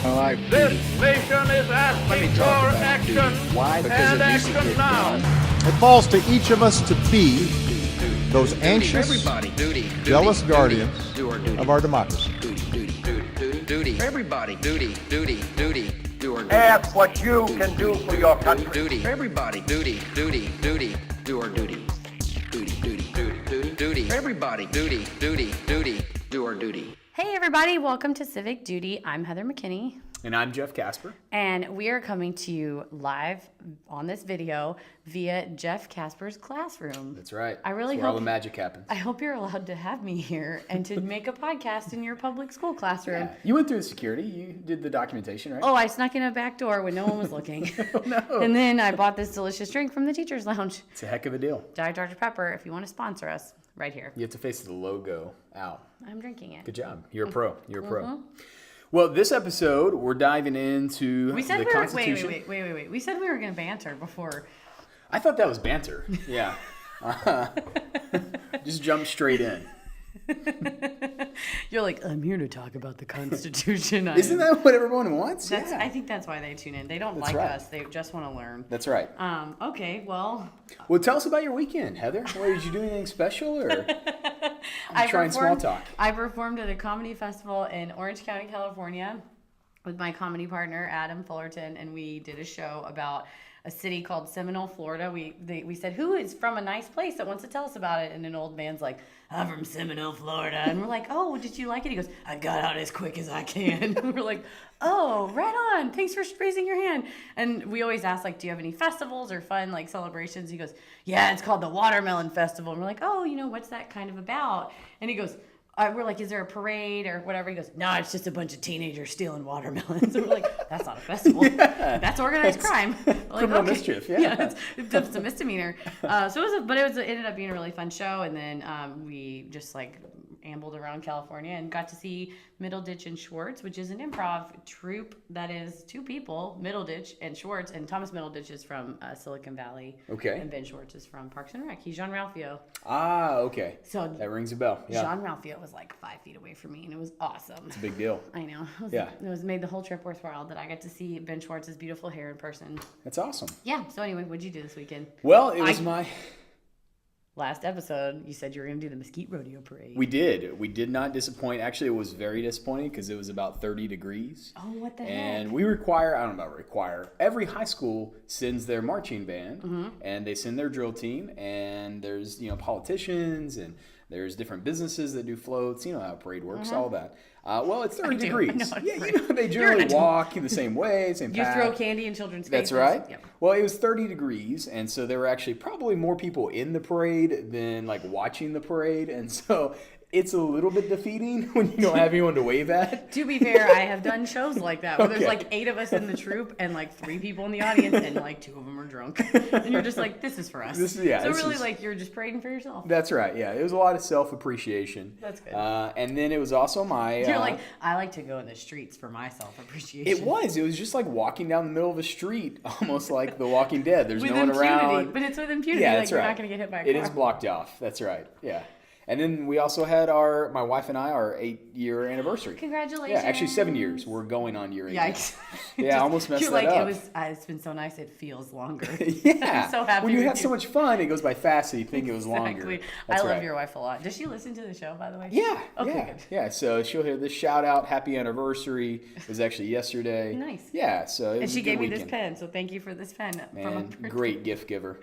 This nation is asking for action. Why? And action now. It falls to each of us to be those anxious, jealous guardians of our democracy. Everybody, duty, do or duty. Ask what you can do for your country. Duty, everybody, duty, do or duty. Duty, everybody, duty, do or duty. Hey everybody, welcome to Civic Duty. I'm Heather McKinney. And I'm Jeff Casper. And we are coming to you live on this video via Jeff Casper's classroom. That's right. I really That's where hope all the magic happens. I hope you're allowed to have me here and to make a podcast in your public school classroom. Yeah. You went through the security. You did the documentation, right? Oh, I snuck in a back door when no one was looking. Oh, no. And then I bought this delicious drink from the teacher's lounge. It's a heck of a deal. Diet Dr. Pepper, if you want to sponsor us, right here. You have to face the logo out. I'm drinking it. Good job. You're a pro. You're a pro. Well, this episode, we're diving into the Constitution. Wait. We said we were going to banter before. I thought that was banter. Yeah. Just jump straight in. You're like, I'm here to talk about the Constitution. Isn't that what everyone wants? Yeah. I think that's why they tune in. They don't That's like right. us. They just want to learn. That's right. Okay, well. Well, tell us about your weekend, Heather. Did you do anything special, or I'm trying small talk? I performed at a comedy festival in Orange County, California, with my comedy partner Adam Fullerton, and we did a show about a city called Seminole, Florida. We said, who is from a nice place that wants to tell us about it? And an old man's like, I'm from Seminole, Florida. And we're like, oh, did you like it? He goes, I got out as quick as I can. And we're like, oh, right on. Thanks for raising your hand. And we always ask, like, do you have any festivals or fun, like, celebrations? He goes, yeah, it's called the Watermelon Festival. And we're like, oh, what's that kind of about? And he goes, we're like, is there a parade or whatever? He goes, no, it's just a bunch of teenagers stealing watermelons. And we're like, that's not a festival. Yeah. That's organized crime. Like, criminal mischief, yeah. It's a misdemeanor. It ended up being a really fun show. And then we just ambled around California and got to see Middleditch and Schwartz, which is an improv troupe that is two people, Middleditch and Schwartz. And Thomas Middleditch is from Silicon Valley. Okay. And Ben Schwartz is from Parks and Rec. He's Jean-Ralphio. Ah, okay. So that rings a bell. Yeah. Jean-Ralphio was like 5 feet away from me, and it was awesome. It's a big deal. I know. It made the whole trip worthwhile that I got to see Ben Schwartz's beautiful hair in person. That's awesome. Yeah. So anyway, what'd you do this weekend? Well, it was my... Last episode, you said you were going to do the Mesquite Rodeo Parade. We did. We did not disappoint. Actually, it was very disappointing because it was about 30 degrees. Oh, what the heck? And we require, I don't know about require, every high school sends their marching band, and they send their drill team, and there's, politicians, and there's different businesses that do floats. You know how a parade works, all that. Well, it's 30 degrees. They generally walk the same way, same path. You throw candy in children's faces. That's right. Yep. Well, it was 30 degrees, and so there were actually probably more people in the parade than watching the parade, and so it's a little bit defeating when you don't have anyone to wave at. To be fair, I have done shows like that where there's 8 of us in the troupe and 3 people in the audience, and 2 of them are drunk, and you're just like, this is for us. You're just parading for yourself. That's right. Yeah, it was a lot of self-appreciation. That's good. And then it was also my. You're like, I like to go in the streets for my self-appreciation. It was just like walking down the middle of a street, almost like The Walking Dead. There's no one around. But it's with impunity. Yeah, that's you're right. not going to get hit by a car. It is blocked off. That's right. Yeah. And then we also had my wife and I, our 8-year anniversary. Congratulations. Yeah, actually 7 years. We're going on year 8. Yikes. Yeah, I almost messed that up. It's been so nice, it feels longer. Yeah. I'm so happy when you have so much fun, it goes by fast, so you think it was longer. Exactly. I love your wife a lot. Does she listen to the show, by the way? Yeah. Okay, yeah. good. Yeah, so she'll hear this shout out, happy anniversary. It was actually yesterday. Nice. Yeah, so it was And she a good gave me weekend. this pen, so thank you for this pen. Man, great gift giver.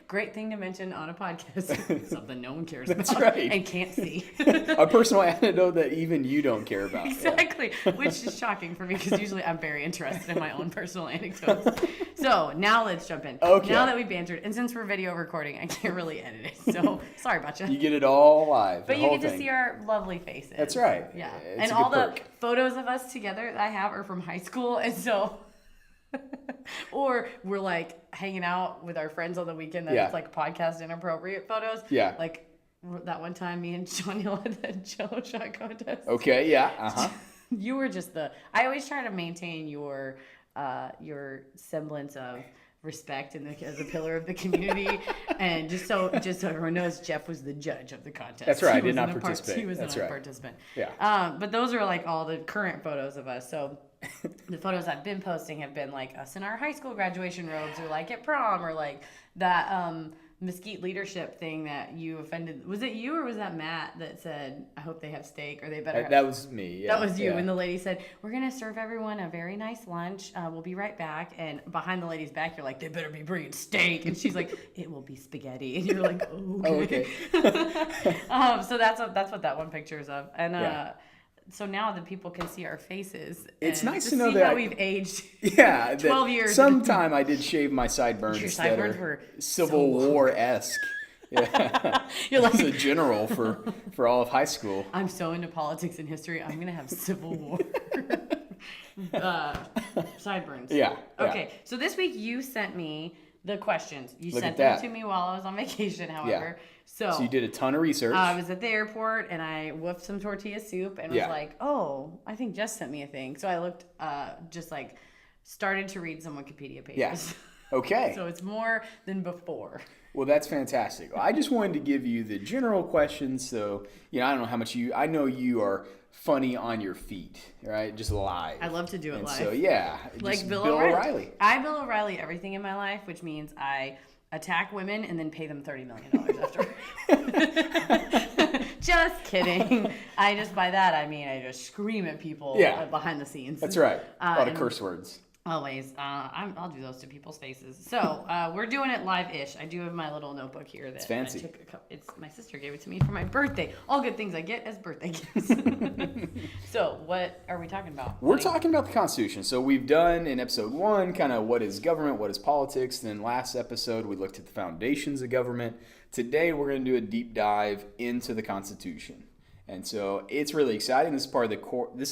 Great thing to mention on a podcast. Something no one cares about. That's right. And can't see. A personal anecdote that even you don't care about. Exactly, which is shocking for me because usually I'm very interested in my own personal anecdotes. So now let's jump in. Okay. Now that we bantered, and since we're video recording, I can't really edit it. So sorry about you. You get it all live. But you get to see our lovely faces. That's right. Yeah. It's And a all good the perk. photos of us together that I have are from high school. And so, or we're hanging out with our friends on the weekend that it's podcast inappropriate photos. Yeah. That one time me and Sean Hill had that jello shot contest. Okay, yeah, You were just I always try to maintain your semblance of respect as a pillar of the community. And just so everyone knows, Jeff was the judge of the contest. That's right. I He did not wasn't participate. He was That's not a right. participant. Yeah. But those are like all the current photos of us. So the photos I've been posting have been like us in our high school graduation robes, or like at prom, or like that Mesquite leadership thing that you offended. Was it you or was that Matt that said, I hope they have steak or they better have... That was me. Yeah. That was you. Yeah. And the lady said, we're going to serve everyone a very nice lunch. We'll be right back. And behind the lady's back, you're like, they better be bringing steak. And she's like, it will be spaghetti. And you're like, okay. So that's what that one picture is of. And so now that people can see our faces. It's nice to see know that how we've aged. Yeah. 12 years. Sometime I did shave my sideburns. Your sideburns that were are Civil War-esque. Yeah. You're like, I was a general for all of high school. I'm so into politics and history. I'm going to have Civil War. Sideburns. Yeah. Okay. So this week you sent me the questions. You Look sent at them that. to me while I was on vacation, however. So you did a ton of research. I was at the airport and I woofed some tortilla soup and was like, oh, I think Jess sent me a thing. So I looked, started to read some Wikipedia pages. Yes. Okay. So it's more than before. Well, that's fantastic. I just wanted to give you the general questions. So, I don't know how much I know you are funny on your feet, right? Just live. I love to do it and live. So, yeah. Like just Bill O'Reilly. I Bill O'Reilly everything in my life, which means I attack women and then pay them $30 million after. Just kidding. By that I mean I just scream at people behind the scenes. That's right. A lot of curse words. Always. I'll do those to people's faces. So we're doing it live-ish. I do have my little notebook here that it's fancy. I took my sister gave it to me for my birthday. All good things I get as birthday gifts. So what are we talking about? We're talking about the Constitution. So we've done in episode 1 kind of what is government, what is politics. Then last episode we looked at the foundations of government. Today we're going to do a deep dive into the Constitution. And so it's really exciting. This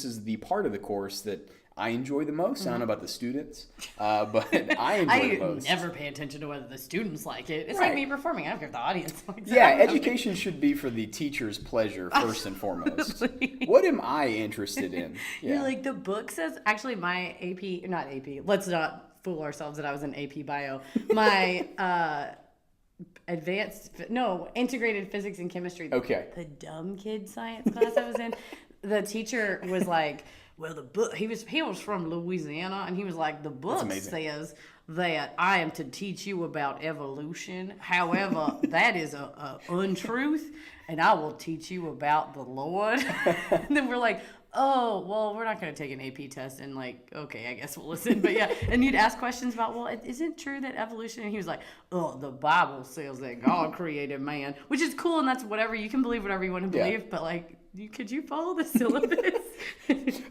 is the part of the course that I enjoy the most. I don't know about the students, but I enjoy the most. I never pay attention to whether the students like it. It's Right. like me performing. I don't care if the audience likes it. Yeah, education should be for the teacher's pleasure first and foremost. What am I interested in? Yeah. You're like, the book says, actually my not AP, let's not fool ourselves that I was in AP bio. My integrated physics and chemistry. Okay. The dumb kid science class I was in, the teacher was like, well, the book, he was from Louisiana, and he was like, the book says that I am to teach you about evolution. However, that is a untruth, and I will teach you about the Lord. And then we're like, oh, well, we're not going to take an AP test, and like, okay, I guess we'll listen. But yeah, and you'd ask questions about, well, is it true that evolution? And he was like, oh, the Bible says that God created man, which is cool, and that's whatever. You can believe whatever you want to believe, but like, could you follow the syllabus?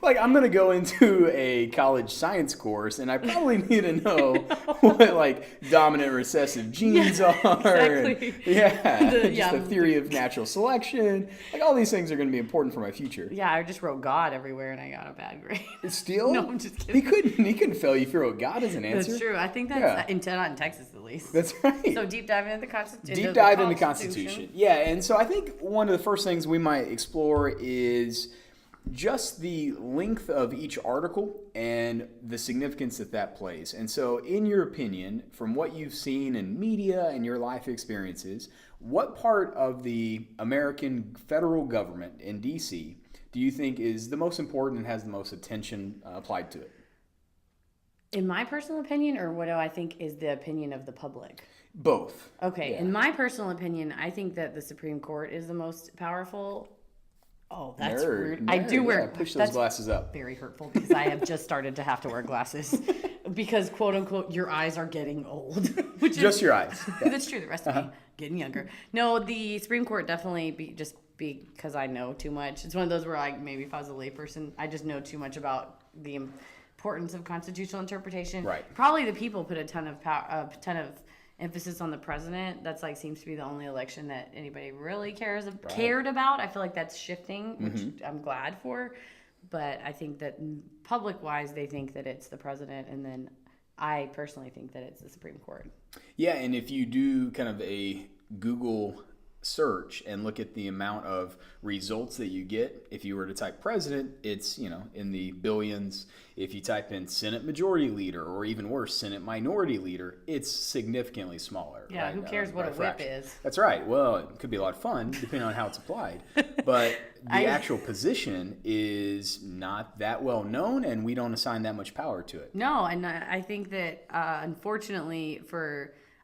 Like, I'm going to go into a college science course, and I probably need to know what, like, dominant recessive genes are. Exactly. And, the theory of natural selection. Like, all these things are going to be important for my future. Yeah, I just wrote God everywhere, and I got a bad grade. Still? No, I'm just kidding. He couldn't fail you if you wrote God as an answer. That's true. I think that's not in Texas, at least. That's right. So deep dive into the Constitution. Deep dive into the Constitution. Yeah, and so I think one of the first things we might explore is just the length of each article and the significance that plays. And so, in your opinion, from what you've seen in media and your life experiences, what part of the American federal government in D.C. do you think is the most important and has the most attention applied to it? In my personal opinion, or what do I think is the opinion of the public? Both. Okay, Yeah. in my personal opinion, I think that the Supreme Court is the most powerful. Oh, that's rude. I do wear. Push those glasses up. Very hurtful because I have just started to have to wear glasses because, quote unquote, your eyes are getting old. Which Just your eyes. Yeah. That's true. The rest of me getting younger. No, the Supreme Court definitely because I know too much. It's one of those where maybe if I was a layperson, I just know too much about the importance of constitutional interpretation. Right. Probably the people put a ton of emphasis on the president. That's seems to be the only election that anybody really cared about. I feel like that's shifting, which I'm glad for. But I think that public-wise, they think that it's the president, and then I personally think that it's the Supreme Court. Yeah, and if you do kind of a Google search and look at the amount of results that you get, if you were to type president, it's, in the billions. If you type in Senate Majority Leader, or even worse, Senate Minority Leader, it's significantly smaller. Yeah, right? who cares what a whip is? That's right. Well, it could be a lot of fun depending on how it's applied. But the actual position is not that well known, and we don't assign that much power to it. No, and I think that unfortunately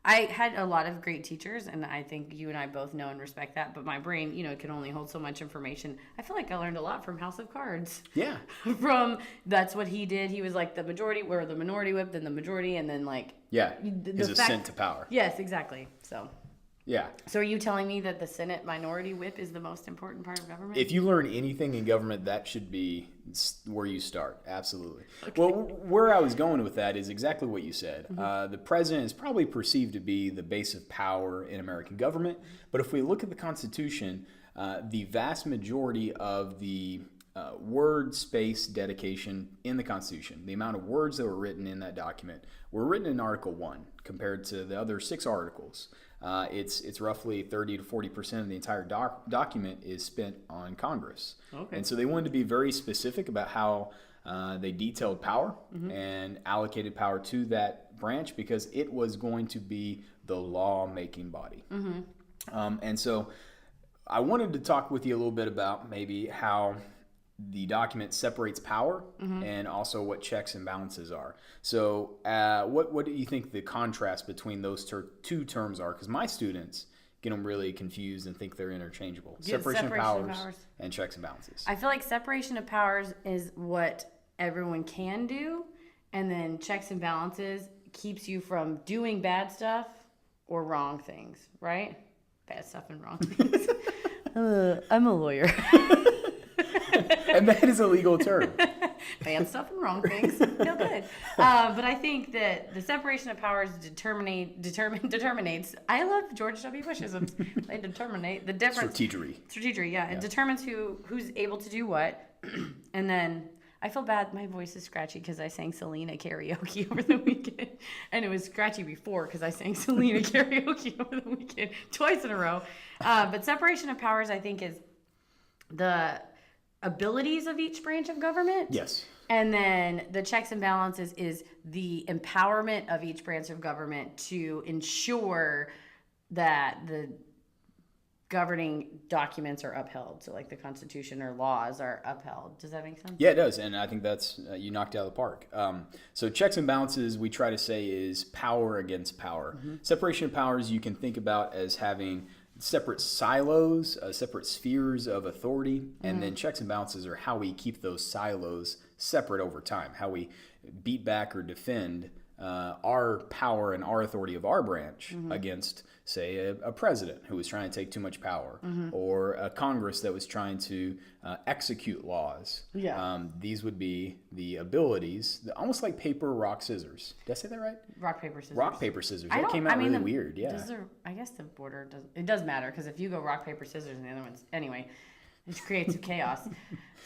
I had a lot of great teachers, and I think you and I both know and respect that, but my brain, can only hold so much information. I feel like I learned a lot from House of Cards. Yeah. That's what he did. He was like the majority, or the minority whip, then the majority, and then his ascent to power. Yes, exactly. So. Yeah. So are you telling me that the Senate minority whip is the most important part of government? If you learn anything in government, that should be where you start. Absolutely. Okay. Well, where I was going with that is exactly what you said. Mm-hmm. The president is probably perceived to be the base of power in American government. But if we look at the Constitution, the vast majority of the word space dedication in the Constitution, the amount of words that were written in that document, were written in Article 1 compared to the other 6 articles. It's roughly 30 to 40% of the entire document is spent on Congress. Okay. And so they wanted to be very specific about how they detailed power and allocated power to that branch, because it was going to be the law-making body. And so I wanted to talk with you a little bit about maybe how the document separates power and also what checks and balances are. So what do you think the contrast between those two terms are? Because my students get them really confused and think they're interchangeable. Separation of powers and checks and balances. I feel like separation of powers is what everyone can do, and then checks and balances keeps you from doing bad stuff or wrong things, right? Bad stuff and wrong things. I'm a lawyer. And that is a legal term. Bad stuff and wrong things. Feel good. But I think that the separation of powers determinates. I love George W. Bushisms. They determinate the difference. Strategery, yeah. It determines who's able to do what. And then I feel bad. My voice is scratchy because I sang Selena karaoke over the weekend. And it was scratchy before because I sang Selena karaoke over the weekend twice in a row. But separation of powers, I think, is the abilities of each branch of government. Yes. And then the checks and balances is the empowerment of each branch of government to ensure that the governing documents are upheld. So like the Constitution or laws are upheld. Does that make sense? Yeah, it does. And I think that's, you knocked it out of the park. So checks and balances, we try to say, is power against power. Separation of powers you can think about as having separate silos, separate spheres of authority, and then checks and balances are how we keep those silos separate over time, how we beat back or defend our power and our authority of our branch against, say, a president who was trying to take too much power, or a Congress that was trying to execute laws. Yeah. These would be the abilities, almost like paper, rock, scissors. Did I say that right? Rock, paper, scissors. Rock, paper, scissors. That came out really weird. Yeah. I guess the border does matter, because if you go rock, paper, scissors, and the other ones, anyway, it creates chaos.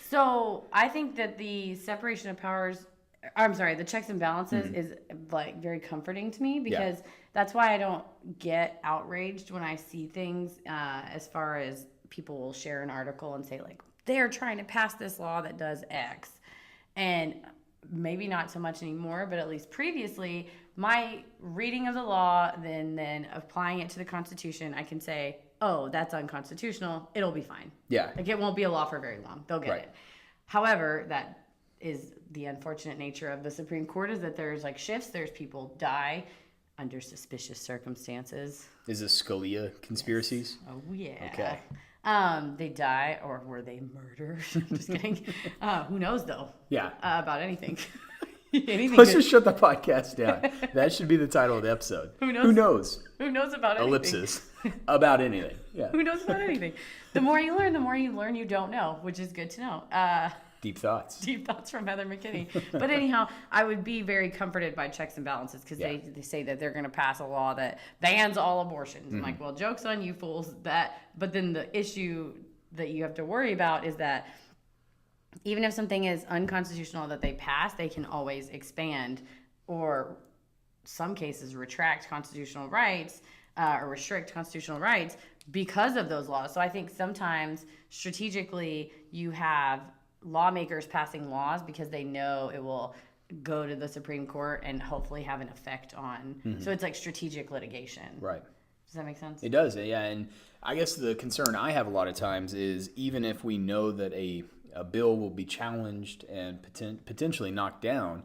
So I think that the separation of powers, the checks and balances is like very comforting to me, because that's why I don't get outraged when I see things as far as people will share an article and say, like, they're trying to pass this law that does X. And maybe not so much anymore, but at least previously, my reading of the law, then applying it to the Constitution, I can say, oh, that's unconstitutional. It'll be fine. Yeah. Like, it won't be a law for very long. They'll get it. However, that is the unfortunate nature of the Supreme Court, is that there's like shifts. There's people die under suspicious circumstances. Is this Scalia conspiracies? Yes. Oh, yeah. Okay. They die, or were they murdered? Just kidding. Who knows, though? Yeah. About anything. Let's just shut the podcast down. That should be the title of the episode. Who knows? Who knows? Who knows about anything? Ellipsis. About anything. Yeah. Who knows about anything? The more you learn you don't know, which is good to know. Deep thoughts. Deep thoughts from Heather McKinney. But anyhow, I would be very comforted by checks and balances, because they say that they're going to pass a law that bans all abortions. I'm like, well, joke's on you fools. But then the issue that you have to worry about is that even if something is unconstitutional that they pass, they can always expand, or some cases retract constitutional rights or restrict constitutional rights because of those laws. So I think sometimes strategically you have lawmakers passing laws because they know it will go to the Supreme Court and hopefully have an effect on. So it's like strategic litigation. Right. Does that make sense? It does, yeah. And I guess the concern I have a lot of times is even if we know that a bill will be challenged and potentially knocked down,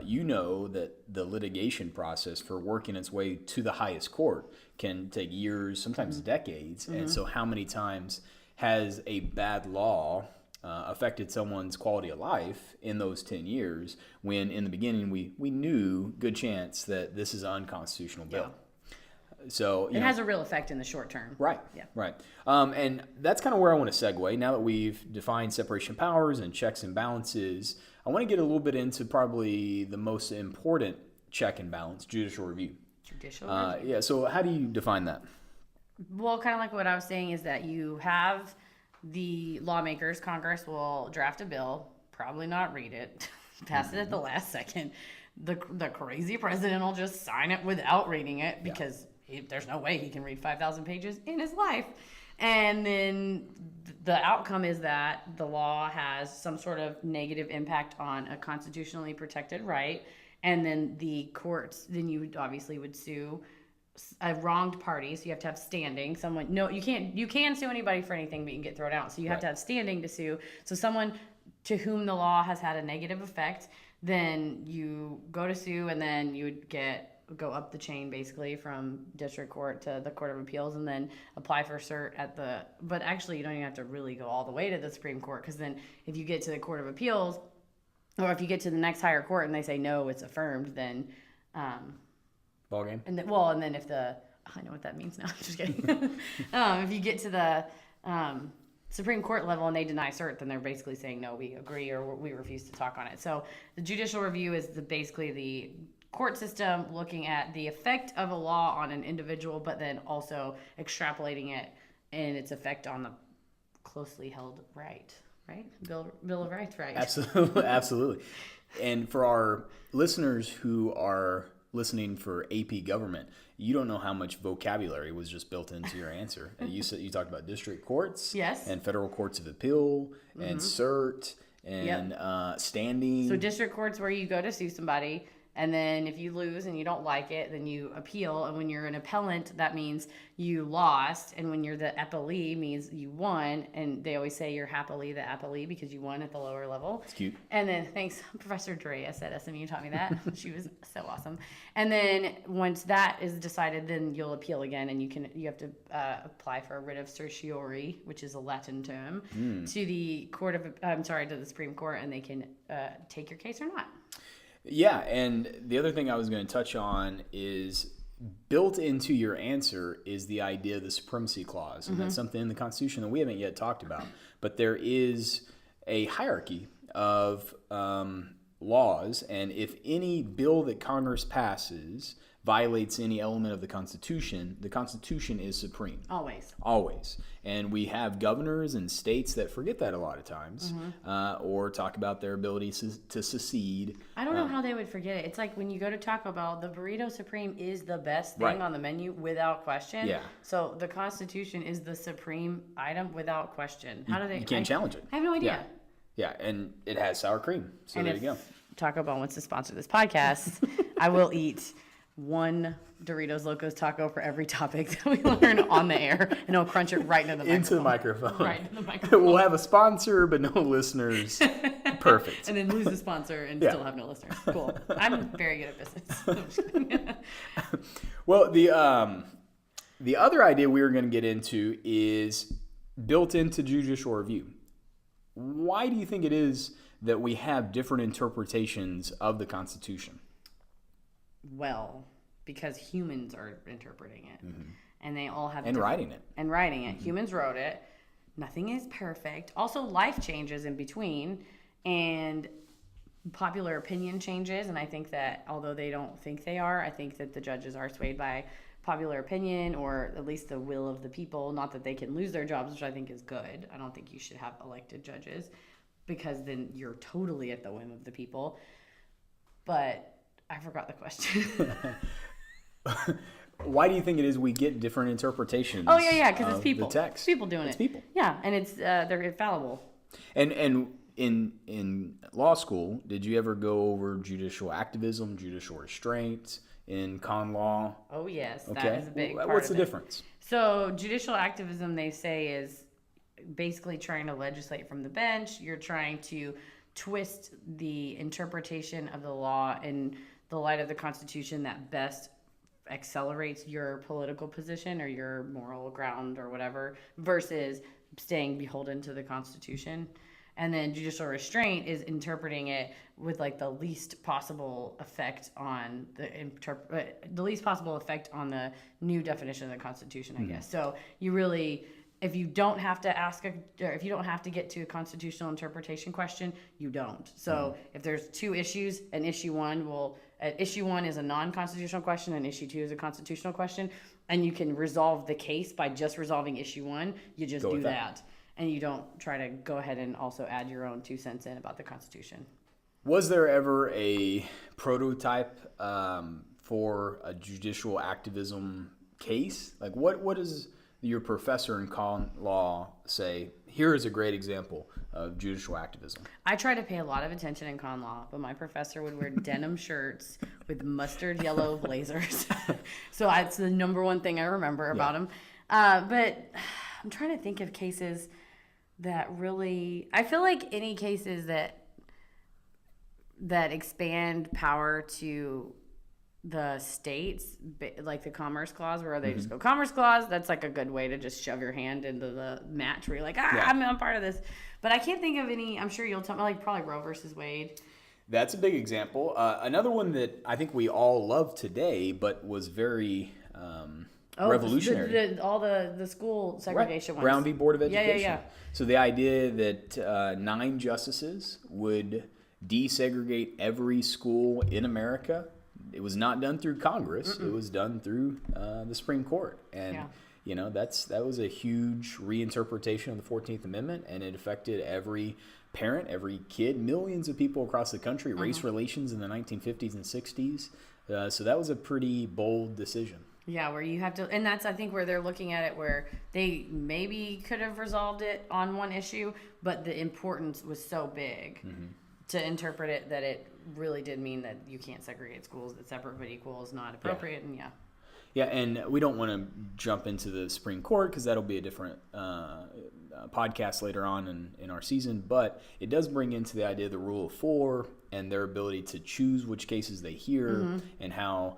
you know that the litigation process for working its way to the highest court can take years, sometimes decades. And so how many times has a bad law affected someone's quality of life in those 10 years when in the beginning we knew good chance that this is an unconstitutional bill. So it has a real effect in the short term. Right. Yeah. Right. And that's kind of where I want to segue. Now that we've defined separation of powers and checks and balances, I want to get a little bit into probably the most important check and balance, judicial review. Judicial review. Yeah. So how do you define that? Well, kind of like what I was saying is that you have the lawmakers, Congress will draft a bill, probably not read it, pass it at the last second. The crazy president will just sign it without reading it because there's no way he can read 5,000 pages in his life. And then the outcome is that the law has some sort of negative impact on a constitutionally protected right. And then the courts, then you obviously would sue a wronged party, so you have to have standing. You can sue anybody for anything, but you can get thrown out. So you have to have standing to sue. So someone to whom the law has had a negative effect, then you go to sue, and then you would go up the chain basically from district court to the Court of Appeals, and then apply for cert but actually you don't even have to really go all the way to the Supreme Court, because then if you get to the Court of Appeals, or if you get to the next higher court and they say no, it's affirmed, then ball game. And then if I know what that means now. I'm just kidding. If you get to the Supreme Court level and they deny cert, then they're basically saying no, we agree, or we refuse to talk on it. So the judicial review is basically the court system looking at the effect of a law on an individual, but then also extrapolating it and its effect on the closely held right? Bill of Rights, right? Absolutely. And for our listeners who are listening for AP government, you don't know how much vocabulary was just built into your answer. You talked about district courts, yes, and federal courts of appeal, and cert, and standing. So district courts where you go to sue somebody, and then if you lose and you don't like it, then you appeal. And when you're an appellant, that means you lost. And when you're the appellee, means you won. And they always say you're happily the appellee because you won at the lower level. It's cute. And then, thanks, Professor Dreas at SMU taught me that. She was so awesome. And then once that is decided, then you'll appeal again, and you have to apply for a writ of certiorari, which is a Latin term, to the to the Supreme Court, and they can take your case or not. Yeah, and the other thing I was going to touch on is built into your answer is the idea of the supremacy clause, and that's something in the Constitution that we haven't yet talked about. But there is a hierarchy of laws, and if any bill that Congress passes violates any element of the Constitution is supreme. Always. And we have governors and states that forget that a lot of times, or talk about their ability to secede. I don't know how they would forget it. It's like when you go to Taco Bell, the Burrito Supreme is the best thing on the menu without question. Yeah. So the Constitution is the supreme item without question. How do they? You can't challenge it. I have no idea. Yeah, and it has sour cream. So there you go. Taco Bell wants to sponsor this podcast, I will eat one Doritos Locos taco for every topic that we learn on the air, and I'll crunch it right into the microphone. Into the microphone. Right into the microphone. We'll have a sponsor, but no listeners. Perfect. And then lose the sponsor and still have no listeners. Cool. I'm very good at business. No, I'm just kidding. Well, the other idea we were going to get into is built into judicial review. Why do you think it is that we have different interpretations of the Constitution? Well, because humans are interpreting it, and they all have writing it. Humans wrote it. Nothing is perfect. Also, life changes in between, and popular opinion changes. And I think that although they don't think they are, I think that the judges are swayed by popular opinion, or at least the will of the people. Not that they can lose their jobs, which I think is good. I don't think you should have elected judges, because then you're totally at the whim of the people. But I forgot the question. why do you think it is we get different interpretations? Oh yeah, because it's of people. The text. It's people doing it. It's people. Yeah, and it's they're infallible. And in law school, did you ever go over judicial activism, judicial restraint in con law? Oh yes, Okay. that is a big part What's of the it. difference? So judicial activism, they say, is basically trying to legislate from the bench. You're trying to twist the interpretation of the law in the light of the Constitution that best accelerates your political position or your moral ground or whatever, versus staying beholden to the Constitution. And then judicial restraint is interpreting it with like the least possible effect on the least possible effect on the new definition of the Constitution, I guess. So you really, if you don't have to if you don't have to get to a constitutional interpretation question, you don't. So if there's two issues, issue one is a non-constitutional question, and issue two is a constitutional question, and you can resolve the case by just resolving issue one, you just do that. And you don't try to go ahead and also add your own 2 cents in about the Constitution. Was there ever a prototype for a judicial activism case? Like, what does your professor in con law say? Here is a great example of judicial activism. I try to pay a lot of attention in con law, but my professor would wear denim shirts with mustard yellow blazers. So it's the number one thing I remember about him. But I'm trying to think of cases that really, I feel like any cases that expand power to the states, like the Commerce Clause, where they just go Commerce Clause, that's like a good way to just shove your hand into the match where you're like, I'm part of this. But I can't think of any. I'm sure you'll tell me, like probably Roe versus Wade. That's a big example. Another one that I think we all love today, but was very revolutionary. All the school segregation ones. Brown v. Board of Education. Yeah. So the idea that 9 justices would desegregate every school in America, it was not done through Congress. It was done through the Supreme Court. And, that was a huge reinterpretation of the 14th Amendment, and it affected every parent, every kid, millions of people across the country, race relations in the 1950s and 60s. So that was a pretty bold decision. Yeah, where you have to, and that's, I think, where they're looking at it, where they maybe could have resolved it on one issue, but the importance was so big to interpret it that it really did mean that you can't segregate schools, that separate but equal is not appropriate, Yeah, and we don't want to jump into the Supreme Court because that'll be a different podcast later on in our season, but it does bring into the idea of the rule of 4 and their ability to choose which cases they hear and how,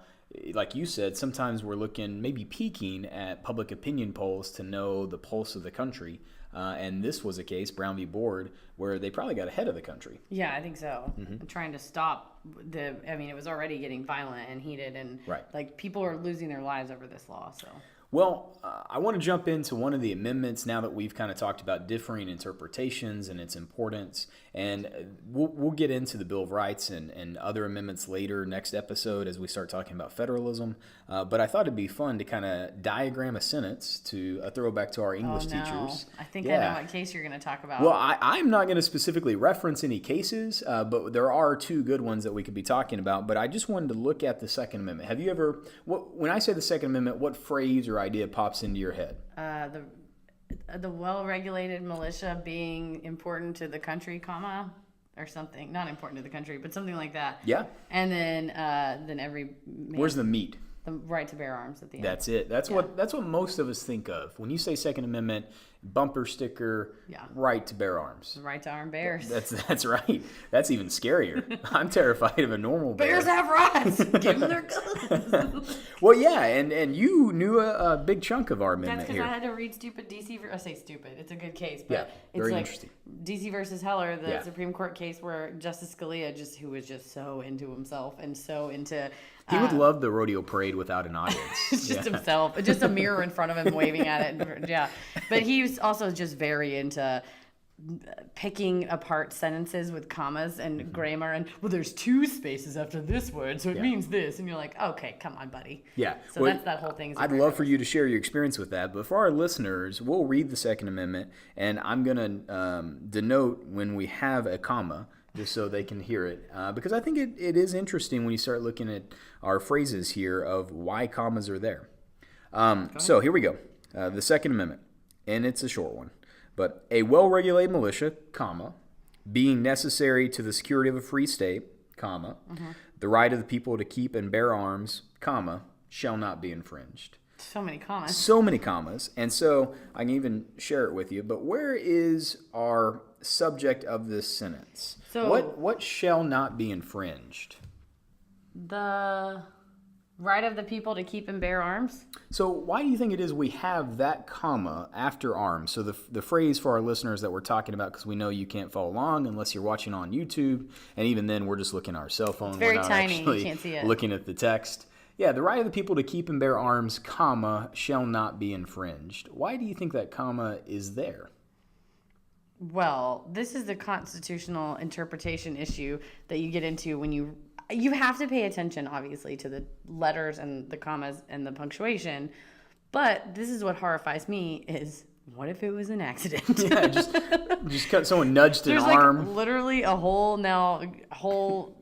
like you said, sometimes we're looking, maybe peeking at public opinion polls to know the pulse of the country. And this was a case, Brown v. Board, where they probably got ahead of the country. Yeah, I think so. Trying to stop it was already getting violent and heated, and like people are losing their lives over this law. So. Well, I want to jump into one of the amendments now that we've kind of talked about differing interpretations and its importance. And we'll get into the Bill of Rights and other amendments later next episode as we start talking about federalism. But I thought it'd be fun to kind of diagram a sentence to a throwback to our English teachers. I think I know what case you're going to talk about. Well, I'm not going to specifically reference any cases, but there are 2 good ones that we could be talking about. But I just wanted to look at the Second Amendment. Have you ever, when I say the Second Amendment, what phrase or idea pops into your head? The well-regulated militia being important to the country, comma, or something. Not important to the country, but something like that. Yeah. And then every man, where's the meat? The right to bear arms at the end. That's it. That's what most of us think of when you say Second Amendment. Bumper sticker, right to bear arms. The right to arm bears. That's right. That's even scarier. I'm terrified of a normal bear. Bears have rights. Give them their guns. Well, yeah, and you knew a big chunk of our amendment here. That's because I had to read stupid DC. I say stupid. It's a good case, but it's very like interesting. DC versus Heller, the Supreme Court case where Justice Scalia who was just so into himself and so into. He would love the rodeo parade without an audience. Just himself, just a mirror in front of him waving at it. But he was also just very into picking apart sentences with commas and grammar and, well, there's 2 spaces after this word, so it means this. And you're like, okay, come on, buddy. Yeah. So that's that whole thing. I'd love for you to share your experience with that. But for our listeners, we'll read the Second Amendment, and I'm going to denote when we have a comma just so they can hear it. Because I think it is interesting when you start looking at our phrases here of why commas are there. So here we go. The Second Amendment, and it's a short one. But a well-regulated militia, comma, being necessary to the security of a free state, comma, the right of the people to keep and bear arms, comma, shall not be infringed. So many commas. So many commas. And so I can even share it with you. But where is our subject of this sentence? So what shall not be infringed? The right of the people to keep and bear arms. So why do you think it is we have that comma after arms? So the phrase for our listeners that we're talking about, because we know you can't follow along unless you're watching on YouTube, and even then we're just looking at our cell phone. It's very we're not tiny. actually You can't see it. looking at the text. Yeah, the right of the people to keep and bear arms, comma, shall not be infringed. Why do you think that comma is there? Well, this is the constitutional interpretation issue that you get into when you have to pay attention, obviously, to the letters and the commas and the punctuation. But this is what horrifies me is, what if it was an accident? Yeah, just cut someone nudged an There's arm. like literally a whole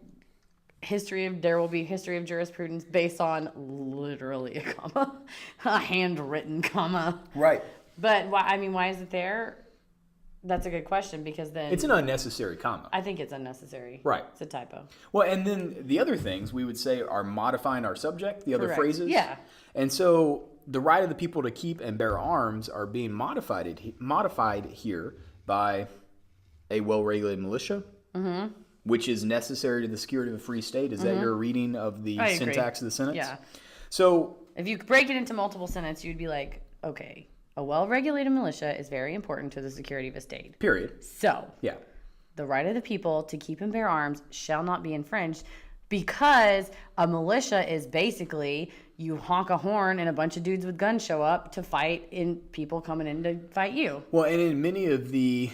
history of jurisprudence based on literally a comma, a handwritten comma. Right. But why is it there? That's a good question, because then It's an unnecessary comma. I think it's unnecessary. Right. It's a typo. Well, and then the other things we would say are modifying our subject, the other Correct. phrases. Yeah. And so the right of the people to keep and bear arms are being modified here by a well-regulated militia, which is necessary to the security of a free state. Is that your reading of the I agree. syntax of the sentence? Yeah. So If you break it into multiple sentences, you'd be like, okay, a well-regulated militia is very important to the security of a state. period. So, Yeah. the right of the people to keep and bear arms shall not be infringed, because a militia is basically you honk a horn and a bunch of dudes with guns show up to fight in people coming in to fight you. Well, and in many of the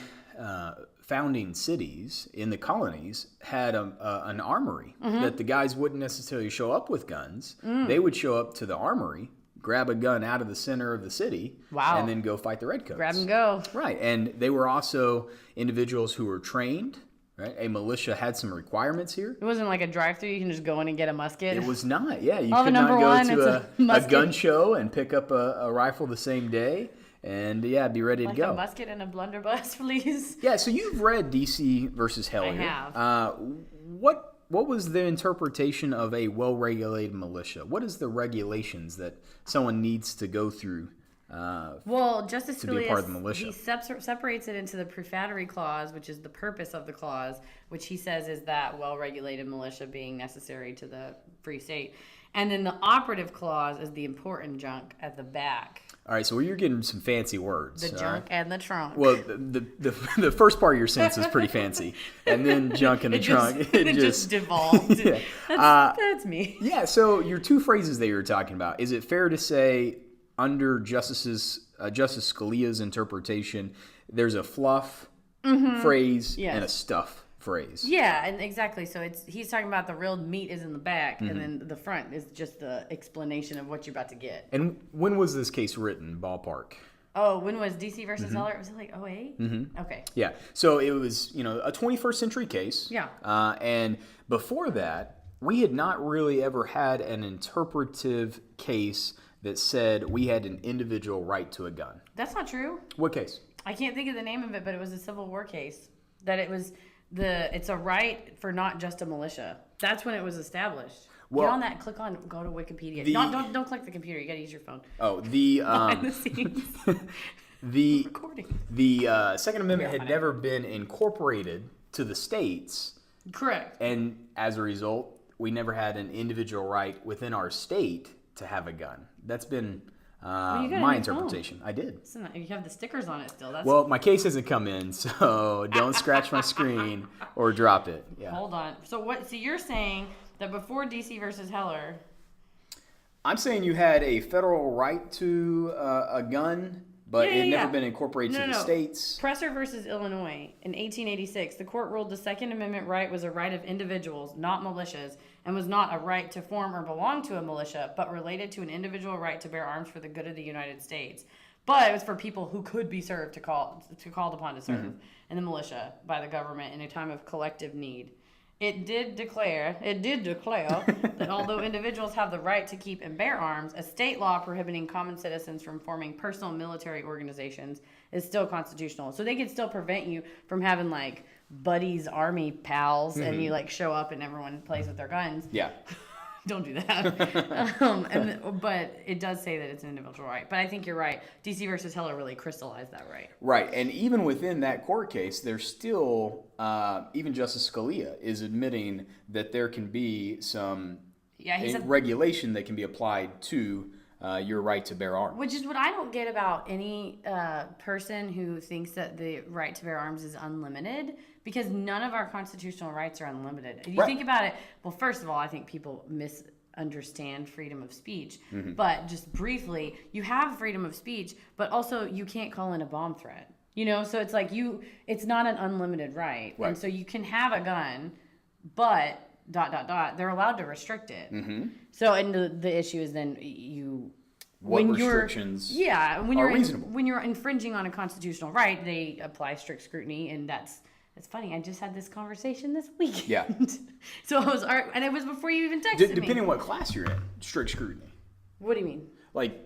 founding cities in the colonies had an armory that the guys wouldn't necessarily show up with guns. They would show up to the armory, grab a gun out of the center of the city, Wow. and then go fight the redcoats. Grab and go. Right, and they were also individuals who were trained. Right, a militia had some requirements here. It wasn't like a drive-through. You can just go in and get a musket. It was not. Yeah, you Oh, the could not number go one, to it's a a musket. gun show and pick up a rifle the same day and be ready like to go. a musket and a blunderbuss, please. Yeah, so you've read DC versus Hellier. have. What was the interpretation of a well-regulated militia? What is the regulations that someone needs to go through? Well, Justice To be a part of the Scalia, militia. he separates it into the prefatory clause, which is the purpose of the clause, which he says is that well-regulated militia being necessary to the free state. And then the operative clause is the important junk at the back. All right, so you're getting some fancy words. The all junk right? and the trunk. Well, the first part of your sentence is pretty fancy, and then junk in the trunk. It just devolved. Yeah. That's me. Yeah, so your two phrases that you were talking about, is it fair to say under Justice Scalia's interpretation, there's a fluff phrase Yes. and a stuff phrase? Yeah, and exactly. So he's talking about the real meat is in the back, Mm-hmm. and then the front is just the explanation of what you're about to get. And when was this case written, ballpark? Oh, when was DC versus Heller? Was it like 08? Mm-hmm. Okay. Yeah, so it was, a 21st century case. Yeah. And before that, we had not really ever had an interpretive case that said we had an individual right to a gun. That's not true. What case? I can't think of the name of it, but it was a Civil War case. That it's a right for not just a militia. That's when it was established. Well, Get on that, go to Wikipedia. Don't click the computer. You gotta use your phone. Oh, the Behind the scenes. the Recording. the Second Amendment Here, had honey. never been incorporated to the states, Correct. and as a result, we never had an individual right within our state to have a gun. That's been you got it on my your phone. interpretation. I did. Listen, you have the stickers on it still. That's Well, my case hasn't come in, so don't scratch my screen or drop it. Yeah. Hold on. So you're saying that before DC versus Heller, I'm saying you had a federal right to a gun, but it had never been incorporated to the states. Presser versus Illinois in 1886, the court ruled the Second Amendment right was a right of individuals, not militias, and was not a right to form or belong to a militia, but related to an individual right to bear arms for the good of the United States. But it was for people who could be served called upon to serve in the militia by the government in a time of collective need. It did declare that although individuals have the right to keep and bear arms, a state law prohibiting common citizens from forming personal military organizations is still constitutional. So they could still prevent you from having like buddies, army pals, and you like show up and everyone plays with their guns. Yeah. Don't do that. But it does say that it's an individual right. But I think you're right. DC versus Heller really crystallized that right. Right. And even within that court case, there's still, even Justice Scalia is admitting that there can be some regulation that can be applied to your right to bear arms. Which is what I don't get about any person who thinks that the right to bear arms is unlimited, because none of our constitutional rights are unlimited. If you think about it, well, first of all, I think people misunderstand freedom of speech. But just briefly, you have freedom of speech, but also you can't call in a bomb threat. You know, so it's like it's not an unlimited right. And so you can have a gun, but ... they're allowed to restrict it. So, and the issue is then what restrictions are reasonable. When you're infringing on a constitutional right, they apply strict scrutiny, and it's funny. I just had this conversation this week. Yeah. So and it was before you even texted me. Depending on what class you're in, strict scrutiny. What do you mean? Like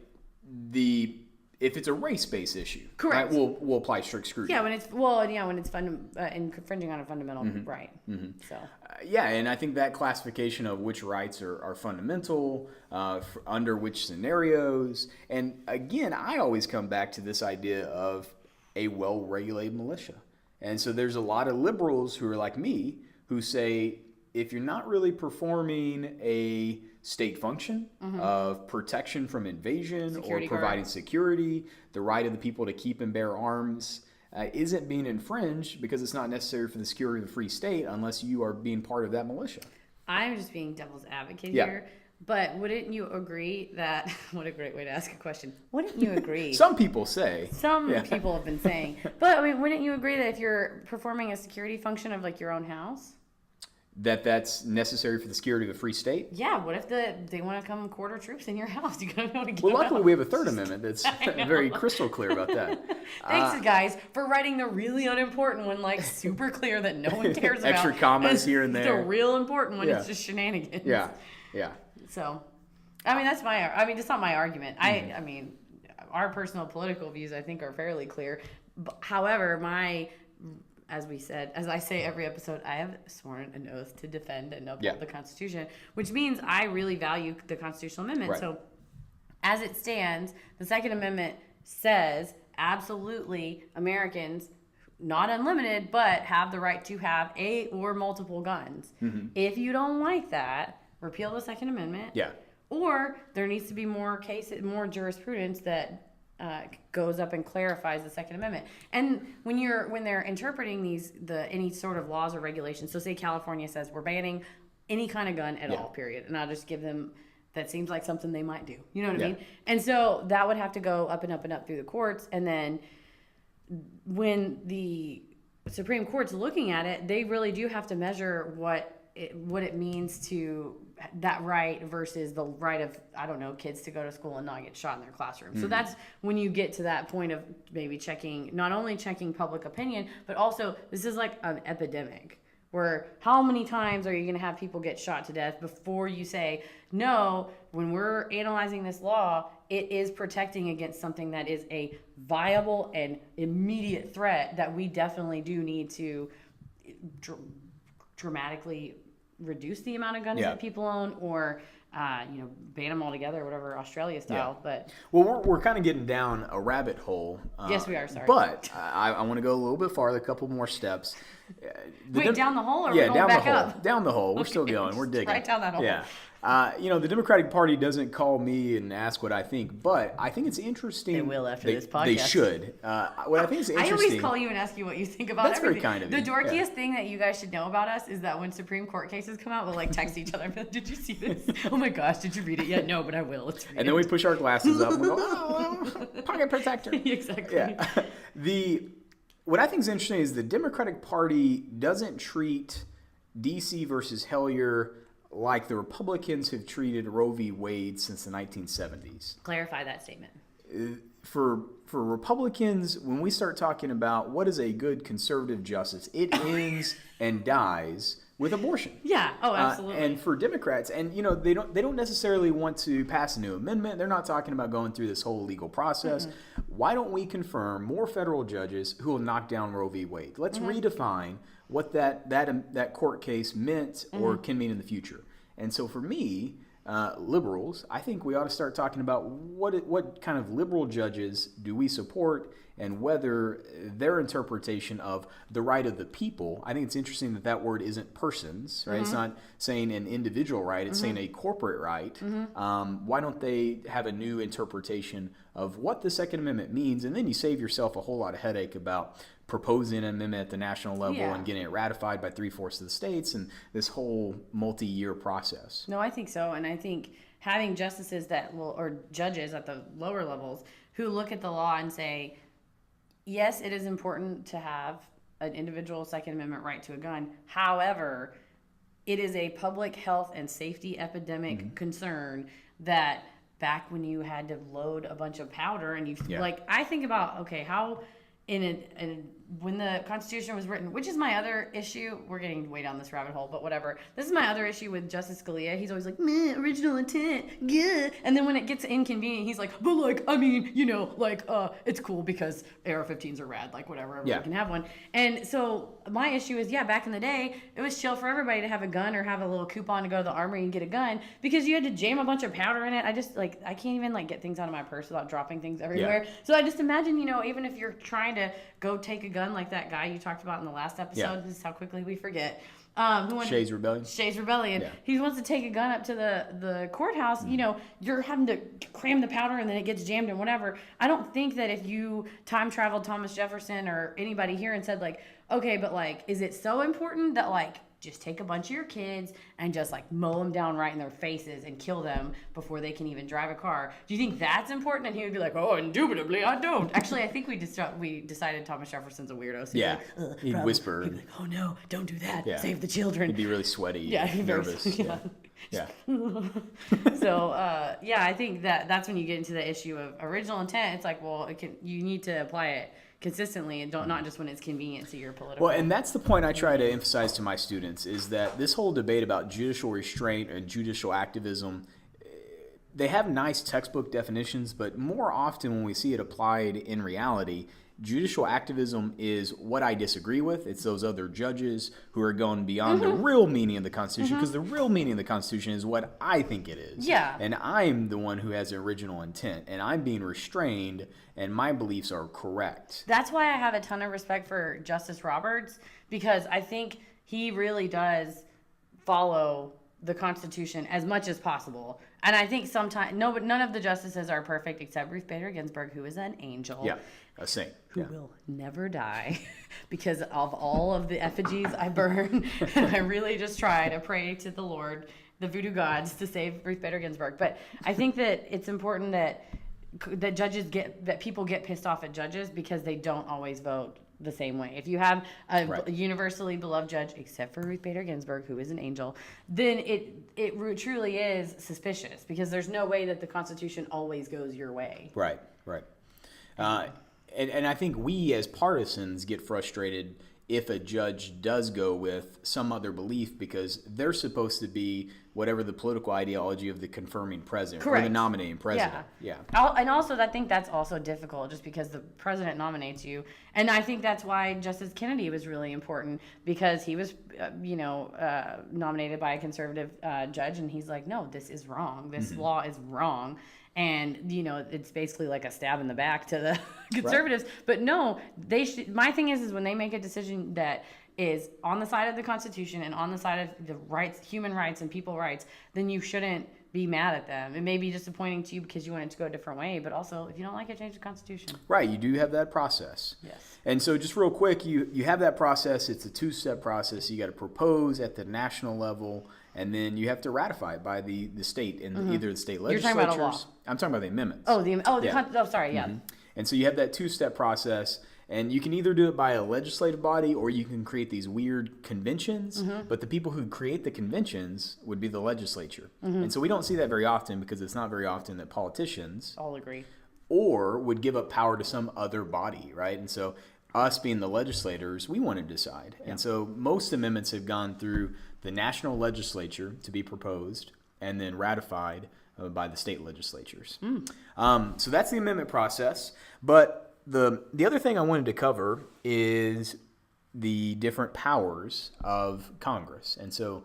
if it's a race-based issue, correct? Right, we'll apply strict scrutiny. Yeah, when it's infringing on a fundamental right. So. And I think that classification of which rights are fundamental, under which scenarios, and again, I always come back to this idea of a well-regulated militia. And so there's a lot of liberals who are like me who say, if you're not really performing a state function of protection from invasion or providing security, the right of the people to keep and bear arms isn't being infringed because it's not necessary for the security of the free state unless you are being part of that militia. I'm just being devil's advocate here. But wouldn't you agree that, what a great way to ask a question. Wouldn't you agree? Some people say. Some people have been saying. But I mean, wouldn't you agree that if you're performing a security function of like your own house? That's necessary for the security of the free state? Yeah, what if they want to come quarter troops in your house? You gotta know to get Well, luckily out. we have a third amendment that's very crystal clear about that. Thanks, guys, for writing the really unimportant one, like super clear that no one cares about. Extra commas here and there. The real important one is just shenanigans. Yeah. So, I mean, it's not my argument. I mean, our personal political views, I think, are fairly clear. However, as I say every episode, I have sworn an oath to defend and uphold the Constitution, which means I really value the constitutional amendment. Right. So, as it stands, the Second Amendment says absolutely Americans, not unlimited, but have the right to have a or multiple guns. If you don't like that, repeal the Second Amendment. Yeah. Or there needs to be more jurisprudence that goes up and clarifies the Second Amendment. And when they're interpreting any sort of laws or regulations, so say California says we're banning any kind of gun at all, period. And I'll just give them, that seems like something they might do. You know what I mean? And so that would have to go up and up and up through the courts. And then when the Supreme Court's looking at it, they really do have to measure what it means to that right versus the right of, I don't know, kids to go to school and not get shot in their classroom. So that's when you get to that point of maybe not only checking public opinion, but also this is like an epidemic where how many times are you going to have people get shot to death before you say, no, when we're analyzing this law, it is protecting against something that is a viable and immediate threat that we definitely do need to dramatically reduce the amount of guns that people own, or ban them altogether, whatever, Australia style. But we're kind of getting down a rabbit hole. Yes, we are. Sorry, but I want to go a little bit farther, a couple more steps. Wait, down the hole, or we're going back up? Down the hole. We're still going. We're digging right down that hole. Yeah. The Democratic Party doesn't call me and ask what I think, but I think it's interesting. They will after this podcast. They should. What I think is interesting. I always call you and ask you what you think about That's everything. Very kind of the you. dorkiest thing that you guys should know about us is that when Supreme Court cases come out, we'll like text each other. Did you see this? Oh my gosh, did you read it yet? No, but I will. Let's read it. And then we push our glasses up and we go, pocket protector. Exactly. Yeah. What I think is interesting is the Democratic Party doesn't treat DC versus Heller like the Republicans have treated Roe v. Wade since the 1970s. Clarify that statement. for Republicans, when we start talking about what is a good conservative justice, it ends and dies with abortion. Yeah. Oh, absolutely. And for Democrats, and they don't necessarily want to pass a new amendment. They're not talking about going through this whole legal process. Mm-hmm. Why don't we confirm more federal judges who will knock down Roe v. Wade? Let's redefine what that court case meant or can mean in the future. And so for me, liberals, I think we ought to start talking about what kind of liberal judges do we support, and whether their interpretation of the right of the people. I think it's interesting that word isn't persons, right? Mm-hmm. It's not saying an individual right, it's saying a corporate right. Mm-hmm. Why don't they have a new interpretation of what the Second Amendment means? And then you save yourself a whole lot of headache about proposing an amendment at the national level and getting it ratified by 3/4 of the states, and this whole multi-year process. No, I think so. And I think having justices or judges at the lower levels who look at the law and say, yes, it is important to have an individual Second Amendment right to a gun. However, it is a public health and safety epidemic concern that back when you had to load a bunch of powder and I think about, okay, how when the Constitution was written, which is my other issue, we're getting way down this rabbit hole, but whatever. This is my other issue with Justice Scalia. He's always like, meh, original intent, yeah. And then when it gets inconvenient, he's like, but it's cool because AR-15s are rad, whatever, everyone can have one. And so my issue is, back in the day, it was chill for everybody to have a gun or have a little coupon to go to the armory and get a gun because you had to jam a bunch of powder in it. I just, I can't even, get things out of my purse without dropping things everywhere. Yeah. So I just imagine, even if you're trying to go take a gun like that guy you talked about in the last episode, this is how quickly we forget. Shays Rebellion. Yeah. He wants to take a gun up to the courthouse. You're having to cram the powder and then it gets jammed and whatever. I don't think that if you time traveled Thomas Jefferson or anybody here and said okay, but is it so important that just take a bunch of your kids and just mow them down right in their faces and kill them before they can even drive a car? Do you think that's important? And he would be like, oh, indubitably, I don't. Actually, I think we decided Thomas Jefferson's a weardo. So he'd whisper. He'd be like, oh no, don't do that. Yeah. Save the children. He'd be really sweaty. Yeah, he'd be nervous. Yeah. So I think that's when you get into the issue of original intent. It's you need to apply it consistently and not just when it's convenient to your political. Well, and that's the point I try to emphasize to my students, is that this whole debate about judicial restraint and judicial activism, they have nice textbook definitions, but more often when we see it applied in reality, judicial activism is what I disagree with. It's those other judges who are going beyond the real meaning of the Constitution, because the real meaning of the Constitution is what I think it is. Yeah. And I'm the one who has the original intent, and I'm being restrained, and my beliefs are correct. That's why I have a ton of respect for Justice Roberts, because I think he really does follow the Constitution as much as possible. And I think sometimes none of the justices are perfect except Ruth Bader Ginsburg, who is an angel. Yeah, a saint. Who will never die because of all of the effigies I burn. And I really just try to pray to the Lord, the voodoo gods, to save Ruth Bader Ginsburg. But I think that it's important that people get pissed off at judges because they don't always vote the same way. If you have a universally beloved judge, except for Ruth Bader Ginsburg, who is an angel, then it truly is suspicious, because there's no way that the Constitution always goes your way. Right. And I think we as partisans get frustrated if a judge does go with some other belief, because they're supposed to be whatever the political ideology of the confirming president. Correct. Or the nominating president. Yeah. And also, I think that's also difficult just because the president nominates you. And I think that's why Justice Kennedy was really important, because he was, nominated by a conservative judge, and he's like, no, this is wrong. This law is wrong. And, it's basically like a stab in the back to the conservatives. Right. But no, they should. My thing is when they make a decision that is on the side of the Constitution and on the side of the rights, human rights and people rights, then you shouldn't be mad at them. It may be disappointing to you because you want it to go a different way, but also if you don't like it, change the Constitution. Right, you do have that process. Yes. And so just real quick, you have that process. It's a two-step process. You got to propose at the national level, and then you have to ratify it by the state, in either the state legislatures. You're talking about a law. I'm talking about the amendments. Sorry, yeah. And so you have that two-step process, and you can either do it by a legislative body or you can create these weird conventions, but the people who create the conventions would be the legislature. And so we don't see that very often, because it's not very often that politicians all agree or would give up power to some other body, right? And so us being the legislators, we want to decide. And so most amendments have gone through the national legislature to be proposed and then ratified by the state legislatures. So that's the amendment process. But the other thing I wanted to cover is the different powers of Congress. And so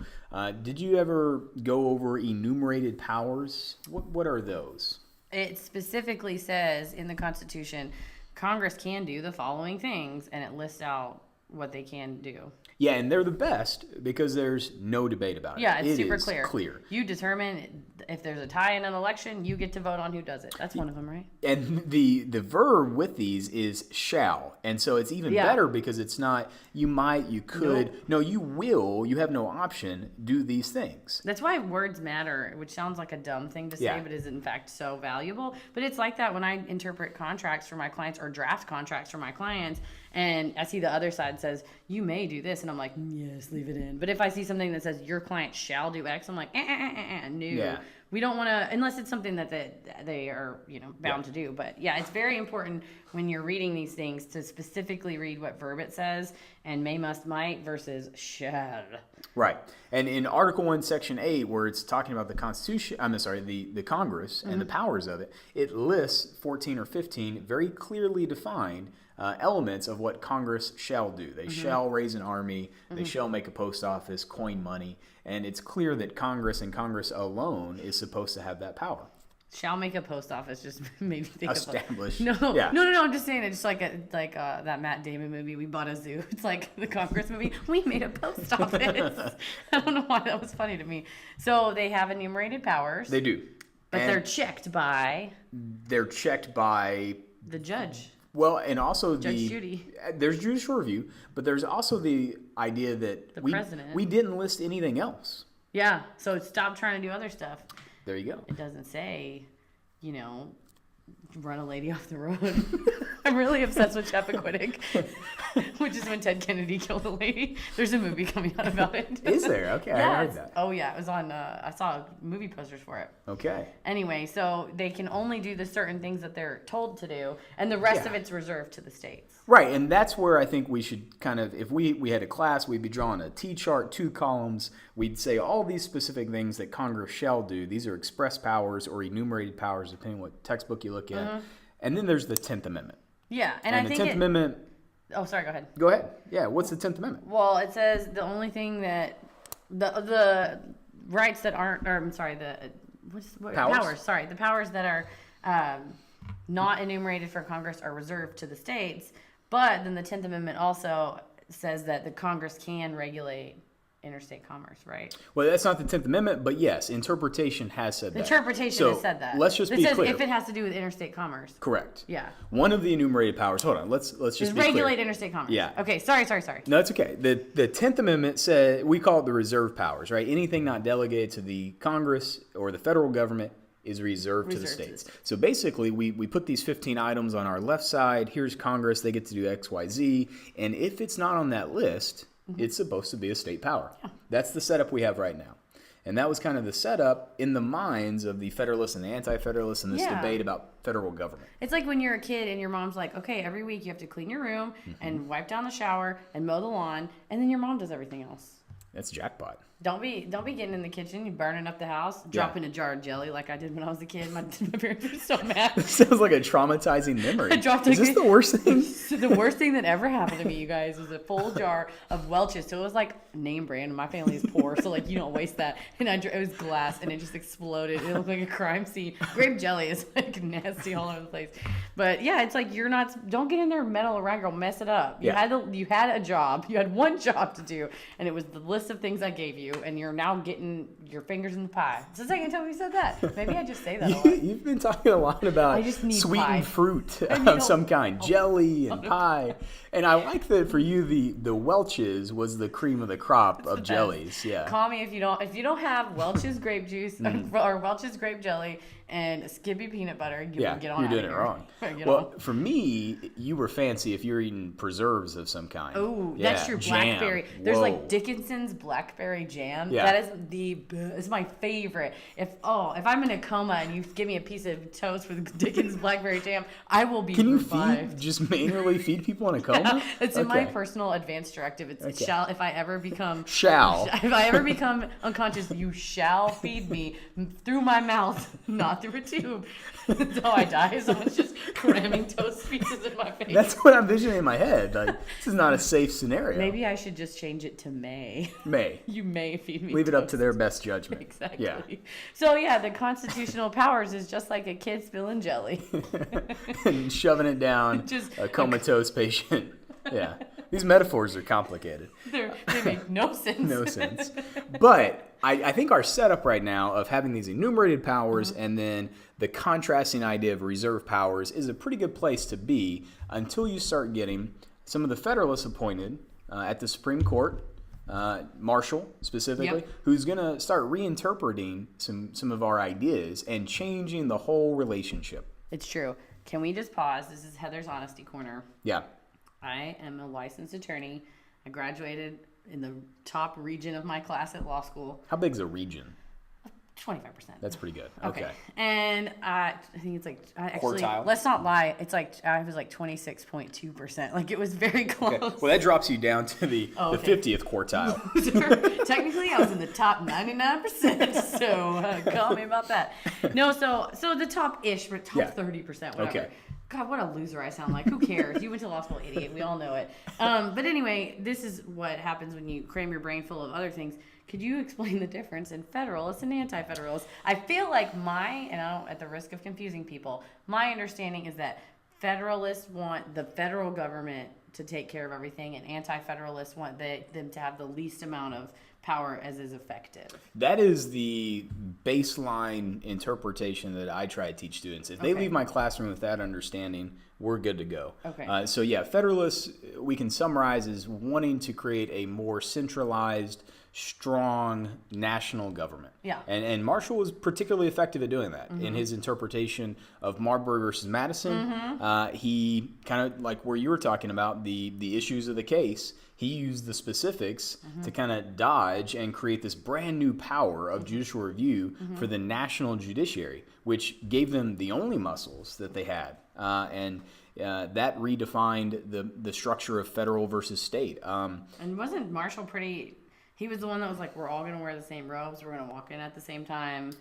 did you ever go over enumerated powers? What are those? It specifically says in the Constitution, Congress can do the following things, and it lists out what they can do. Yeah, and they're the best because there's no debate about it. Yeah, it's super is clear. You determine if there's a tie in an election, you get to vote on who does it. That's one of them, right? And the verb with these is shall. And so it's even better because it's not you might, you could. No, you will, you have no option, do these things. That's why words matter, which sounds like a dumb thing to say, but is in fact so valuable. But it's like that when I interpret contracts for my clients or draft contracts for my clients, and I see the other side says, you may do this, and I'm like, yes, leave it in. But if I see something that says your client shall do X, I'm like, no. Yeah. We don't want to, unless it's something that they are, bound to do. But yeah, it's very important when you're reading these things to specifically read what verb it says, and may, must, might versus shall. Right. And in Article 1, Section 8, where it's talking about the Constitution, the Congress and the powers of it, it lists 14 or 15 very clearly defined elements of what Congress shall do. They shall raise an army. They shall make a post office, coin money. And it's clear that Congress and Congress alone is supposed to have that power. Shall make a post office just made me think Establish. of no. I'm just saying it's just like that Matt Damon movie, We Bought a Zoo. It's like the Congress movie. We made a post office. I don't know why that was funny to me. So they have enumerated powers. They do. But they're checked by the judge. Well, and also Judge Judy. There's judicial review, but there's also the idea that we didn't list anything else. Yeah, so stop trying to do other stuff. There you go. It doesn't say, run a lady off the road. I'm really obsessed with Chappaquiddick, which is when Ted Kennedy killed a lady. There's a movie coming out about it. Is there? Okay, I heard that. Oh yeah, it was on. I saw movie posters for it. Okay. Anyway, so they can only do the certain things that they're told to do, and the rest of it's reserved to the states. Right, and that's where I think we should kind of, if we had a class, we'd be drawing a T-chart, 2 columns. We'd say all these specific things that Congress shall do. These are express powers or enumerated powers, depending on what textbook you look at. And then there's the 10th Amendment. Yeah, and I think the 10th Amendment... Oh, sorry, go ahead. Go ahead. Yeah, what's the 10th Amendment? Well, it says the only thing that... The rights that aren't... Or, I'm sorry, powers. Sorry, the powers that are not enumerated for Congress are reserved to the states. But then the 10th Amendment also says that the Congress can regulate interstate commerce, right? Well, that's not the 10th Amendment, but yes, interpretation has said that. Interpretation has said that. Let's just be clear. If it has to do with interstate commerce. Correct. Yeah. One of the enumerated powers, hold on, let's just be clear. Regulate interstate commerce. Yeah. Okay, sorry. No, it's okay. The 10th Amendment said, we call it the reserve powers, right? Anything not delegated to the Congress or the federal government is reserved to the states. So basically, we put these 15 items on our left side. Here's Congress. They get to do X, Y, Z. And if it's not on that list, it's supposed to be a state power. Yeah. That's the setup we have right now. And that was kind of the setup in the minds of the Federalists and the Anti-Federalists in this debate about federal government. It's like when you're a kid and your mom's like, okay, every week you have to clean your room and wipe down the shower and mow the lawn, and then your mom does everything else. That's jackpot. Don't be getting in the kitchen, you burning up the house, dropping a jar of jelly like I did when I was a kid. My parents were so mad. This sounds like a traumatizing memory. Is this the worst thing? The worst thing that ever happened to me, you guys, was a full jar of Welch's. So it was like name brand. My family is poor, so like you don't waste that. And it was glass, and it just exploded. It looked like a crime scene. Grape jelly is like nasty all over the place. But yeah, it's like don't get in there, meddle around, girl, mess it up. You had a job. You had one job to do, and it was the list of things I gave you. And you're now getting your fingers in the pie. It's the second time we said that. Maybe I just say that a lot. You've been talking a lot about sweetened fruit of some kind, jelly and pie. And I like that for you, the Welch's was the cream of the crop of jellies. Yeah. Call me if you don't have Welch's grape juice or Welch's grape jelly and Skippy peanut butter. You're doing it wrong. Well, for me, you were fancy if you're eating preserves of some kind. Oh, that's true. Blackberry. There's like Dickinson's Dickens's blackberry jam. Yeah. That is my favorite. If I'm in a coma and you give me a piece of toast with Dickens blackberry jam, I will be Can you revived. just manually feed people in a coma? It's in my Okay. personal advanced directive. It's Okay. shall if I ever become Shall. if I ever become unconscious, you shall feed me through my mouth, not through a tube. Until I die, someone's just cramming toast pieces in my face. That's what I'm envisioning in my head. Like, this is not a safe scenario. Maybe I should just change it to may. May. You may feed me. Leave it up to toast. their best judgment. Exactly. Yeah. So yeah, the constitutional powers is just like a kid spilling jelly. And shoving it down Just- a comatose patient. Yeah. These metaphors are complicated. They make no sense. No sense. But I think our setup right now of having these enumerated powers and then the contrasting idea of reserve powers is a pretty good place to be until you start getting some of the Federalists appointed at the Supreme Court, Marshall specifically, Yep. who's going to start reinterpreting some of our ideas and changing the whole relationship. It's true. Can we just pause? This is Heather's Honesty Corner. Yeah. I am a licensed attorney. I graduated in the top region of my class at law school. How big's a region? 25%. That's pretty good. Okay. Okay. And I think it's like, actually, Quartile? let's not lie. It's like, I was like 26.2%. Like it was very close. Okay. Well, that drops you down to the 50th quartile. Technically, I was in the top 99%. So call me about that. No, so the top-ish, but top Yeah. 30%, whatever. Okay. God, what a loser I sound like. Who cares? You went to law school, idiot. We all know it. But anyway, this is what happens when you cram your brain full of other things. Could you explain the difference in Federalists and Anti-Federalists? I feel like and I don't, at the risk of confusing people, my understanding is that Federalists want the federal government to take care of everything, and Anti-Federalists want them to have the least amount of power as is effective. That is the baseline interpretation that I try to teach students. If they leave my classroom with that understanding, we're good to go. Okay. So yeah, Federalists, we can summarize as wanting to create a more centralized, strong national government. Yeah. And Marshall was particularly effective at doing that. In his interpretation of Marbury versus Madison, he kind of, like where you were talking about the issues of the case, he used the specifics to kind of dodge and create this brand new power of judicial review for the national judiciary, which gave them the only muscles that they had. And that redefined the structure of federal versus state. And wasn't Marshall he was the one that was like, we're all going to wear the same robes, we're going to walk in at the same time.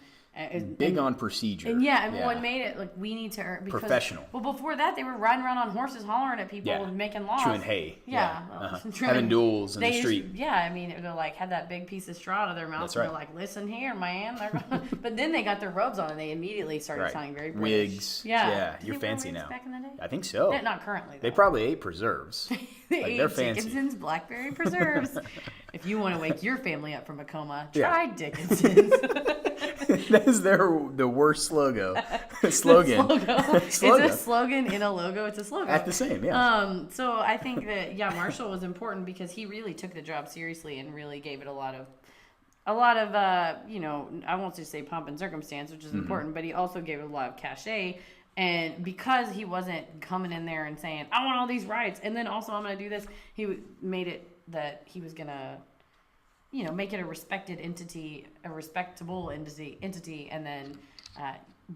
Big on procedure. And what made it, like, we need to earn. Professional. Well, before that, they were riding around on horses, hollering at people, Yeah. making laws. Chewing hay. Yeah. Having duels in the street. I mean, they like had that big piece of straw to their mouth. That's and right. They're like, listen here, man. But then they got their robes on and they immediately started Right. sounding very British. Wigs. Yeah. Did You're they wear fancy wigs now. back in the day? I think so. Yeah, not currently, They though. probably ate preserves. They Like, they're ate fancy. Dickinson's blackberry preserves. If you want to wake your family up from a coma, Yeah. try Dickinson's. That is the worst slogan. Slogan. Slogan. It's a slogan in a logo. It's a slogan. At the same, yeah. So I think that Marshall was important because he really took the job seriously and really gave it a lot of I won't just say pomp and circumstance, which is important, but he also gave it a lot of cachet. And because he wasn't coming in there and saying, I want all these rights, and then also I'm going to do this, he made it that he was going to, make it a respected entity, a respectable entity, and then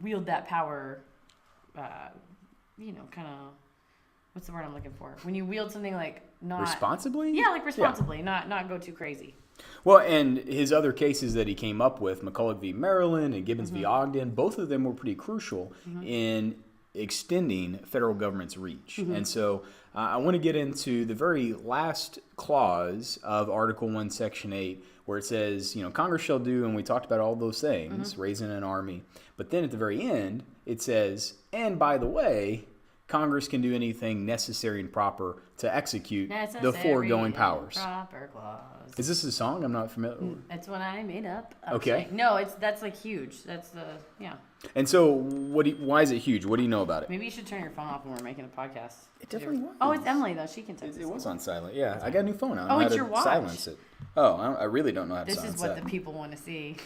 wield that power, kind of, what's the word I'm looking for? When you wield something like not... Responsibly? Yeah, like responsibly, not go too crazy. Well, and his other cases that he came up with, McCulloch v. Maryland and Gibbons v. Ogden, both of them were pretty crucial in extending federal government's reach. And so I want to get into the very last clause of Article 1, Section 8, where it says, Congress shall do, and we talked about all those things, raising an army. But then at the very end, it says, and by the way, Congress can do anything necessary and proper to execute the foregoing powers. Proper clause. Is this a song? I'm not familiar with. That's what I made up. Okay. No, that's like huge. That's yeah. And so, why is it huge? What do you know about it? Maybe you should turn your phone off when we're making a podcast. It definitely was. Oh, it's Emily though. She can text It us. was on silent. Yeah, I got a new phone. I Oh, don't know it's how your to watch. silence it. Oh, I really don't know how to This silence is what that. the people want to see.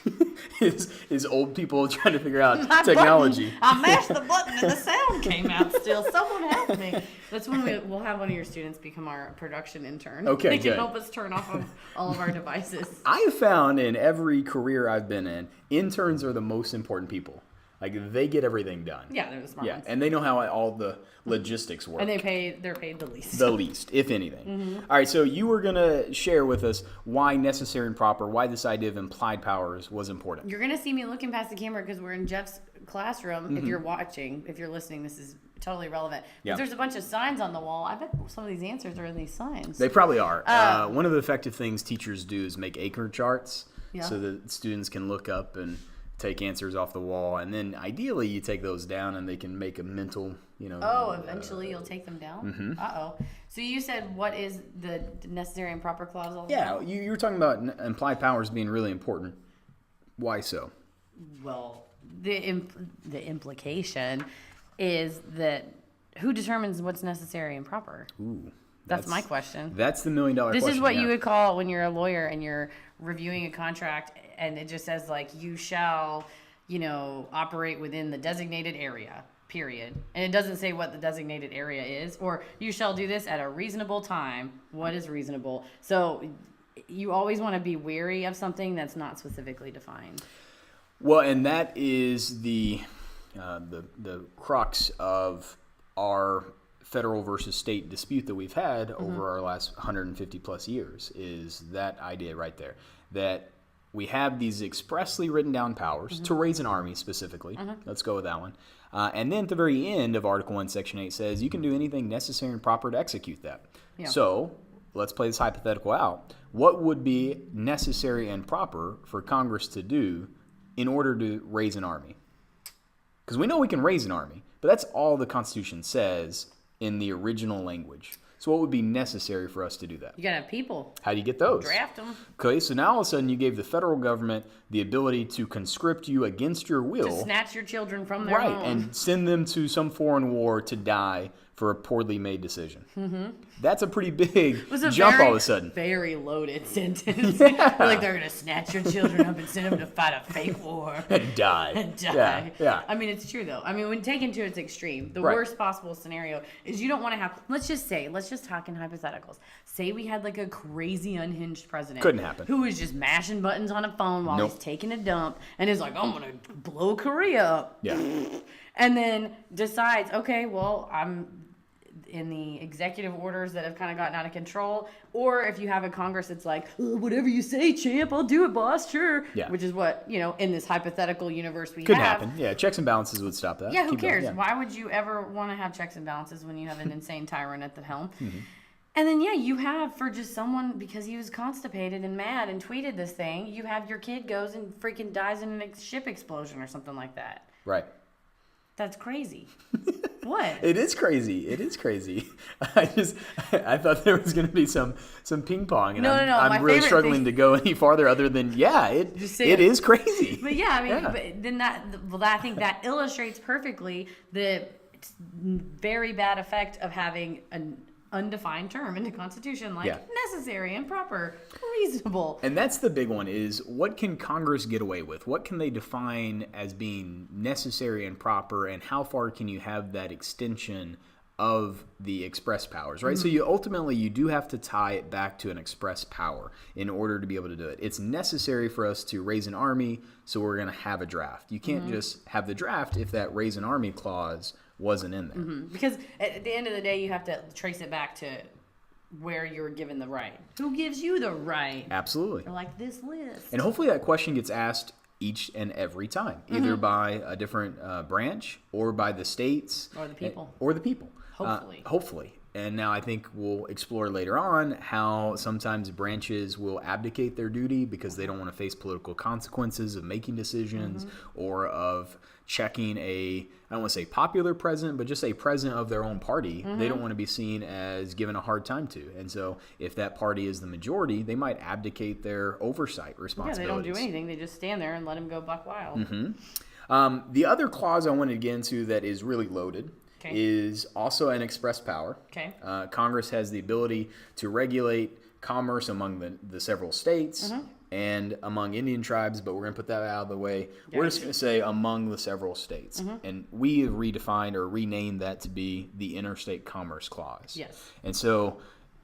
is old people trying to figure out My technology. button, I mashed the button and the sound came out still. Someone help me. That's when we'll have one of your students become our production intern. Okay, They good. can help us turn off all of our devices. I have found in every career I've been in, interns are the most important people. Like, they get everything done. Yeah, they're the smart Yeah, ones. and they know how all the logistics work. And they're paid the least. The least, if anything. All right, so you were going to share with us why necessary and proper, why this idea of implied powers was important. You're going to see me looking past the camera because we're in Jeff's classroom. If you're watching, if you're listening, this is totally relevant. Yeah. If there's a bunch of signs on the wall, I bet some of these answers are in these signs. They probably are. One of the effective things teachers do is make acre charts Yeah. so that students can look up and take answers off the wall. And then ideally you take those down and they can make a mental, Eventually you'll take them down? Uh-oh. So you said what is the necessary and proper clause all about? Yeah, you were talking about implied powers being really important. Why so? Well, the implication is that who determines what's necessary and proper? Ooh. That's my question. That's the $1 million question. This is what yeah. you would call when you're a lawyer and you're reviewing a contract and it just says like you shall, operate within the designated area, period. And it doesn't say what the designated area is, or you shall do this at a reasonable time. What is reasonable? So you always want to be wary of something that's not specifically defined. Well, and that is the crux of our federal versus state dispute that we've had over our last 150 plus years, is that idea right there, that we have these expressly written down powers to raise an army specifically. Let's go with that one. And then at the very end of Article 1, Section 8 says you can do anything necessary and proper to execute that. Yeah. So let's play this hypothetical out. What would be necessary and proper for Congress to do in order to raise an army? Because we know we can raise an army, but that's all the Constitution says in the original language. So what would be necessary for us to do that? You gotta have people. How do you get those? Draft them. Okay, so now all of a sudden you gave the federal government the ability to conscript you against your will. To snatch your children from their Right, home. and send them to some foreign war to die for a poorly made decision. That's a pretty big It was a jump very, all of a sudden. very loaded sentence. Like they're gonna snatch your children up and send them to fight a fake war. And die. And die. Yeah. I mean, it's true though. I mean, when taken to its extreme, the Right. worst possible scenario is you don't want to have. Let's just talk in hypotheticals. Say we had like a crazy unhinged president. Couldn't happen. Who was just mashing buttons on a phone while Nope. he's taking a dump and is like, I'm gonna blow Korea up. Yeah. And then decides, okay, well, I'm in the executive orders that have kind of gotten out of control, or if you have a Congress that's like, whatever you say, champ, I'll do it, boss, sure. Yeah. Which is what, in this hypothetical universe we Could have. happen. Yeah, checks and balances would stop that. Yeah, who Keep going, cares? yeah. Why would you ever want to have checks and balances when you have an insane tyrant at the helm? Mm-hmm. And then, you have for just someone, because he was constipated and mad and tweeted this thing, you have your kid goes and freaking dies in a ship explosion or something like that. Right. That's crazy. What? It is crazy. It is crazy. I thought there was going to be some ping pong, and No. My I'm really favorite struggling thing- to go any farther other than it say it. is crazy. But yeah, I mean, Yeah. but then I think that illustrates perfectly the very bad effect of having an undefined term in the Constitution, like necessary and proper, reasonable. And that's the big one, is what can Congress get away with? What can they define as being necessary and proper, and how far can you have that extension of the express powers, right? So you do have to tie it back to an express power in order to be able to do it. It's necessary for us to raise an army, so we're going to have a draft. You can't just have the draft if that raise an army clause wasn't in there. Because at the end of the day, you have to trace it back to where you were given the right. Who gives you the right? Absolutely. Or like this list. And hopefully that question gets asked each and every time, either by a different branch or by the states. Or the people. Or the people. Hopefully. Hopefully. And now I think we'll explore later on how sometimes branches will abdicate their duty because they don't want to face political consequences of making decisions or of checking I don't want to say popular president, but just a president of their own party. They don't want to be seen as given a hard time to. And so if that party is the majority, they might abdicate their oversight Yeah, responsibilities. they don't do anything. They just stand there and let him go buck wild. The other clause I wanted to get into that is really loaded is also an express power. Okay. Congress has the ability to regulate commerce among the several states and among Indian tribes, but we're going to put that out of the way. We're just going to say among the several states. And we have redefined or renamed that to be the Interstate Commerce Clause. Yes. And so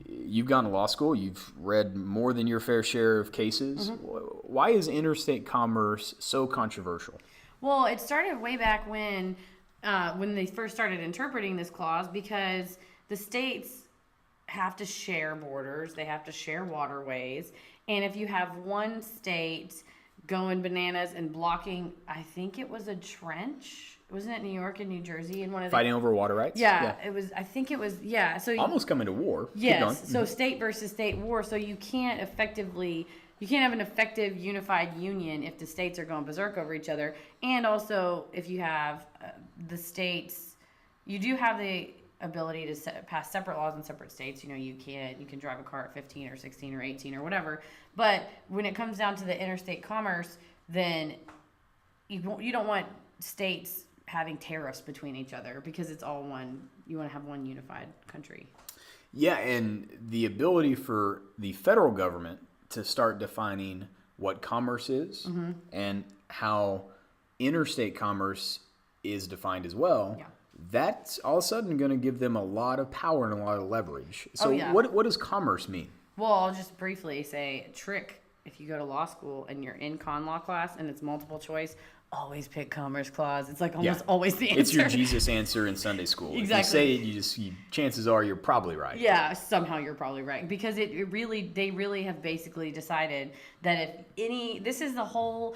you've gone to law school. You've read more than your fair share of cases. Why is interstate commerce so controversial? Well, it started way back when they first started interpreting this clause, because the states have to share borders, they have to share waterways, and if you have one state going bananas and blocking, I think it was a trench, wasn't it New York and New Jersey, and one of Fighting over water rights? Yeah, it was. I think it was. Yeah, so almost coming to war. Yes, so state versus state war. So you can't have an effective unified union if the states are going berserk over each other, and also if you have the states, you do have the ability to pass separate laws in separate states. You know, you can drive a car at 15 or 16 or 18 or whatever. But when it comes down to the interstate commerce, then you don't want states having tariffs between each other, because it's all one. You want to have one unified country. Yeah, and the ability for the federal government to start defining what commerce is and how interstate commerce is defined as well. Yeah. That's all of a sudden going to give them a lot of power and a lot of leverage. So what does commerce mean? Well, I'll just briefly say, trick, if you go to law school and you're in con law class and it's multiple choice, always pick Commerce Clause. It's like almost always the answer. It's your Jesus answer in Sunday school. Exactly. If you say it, chances are you're probably right. Yeah, somehow you're probably right, because they really have basically decided that this is the whole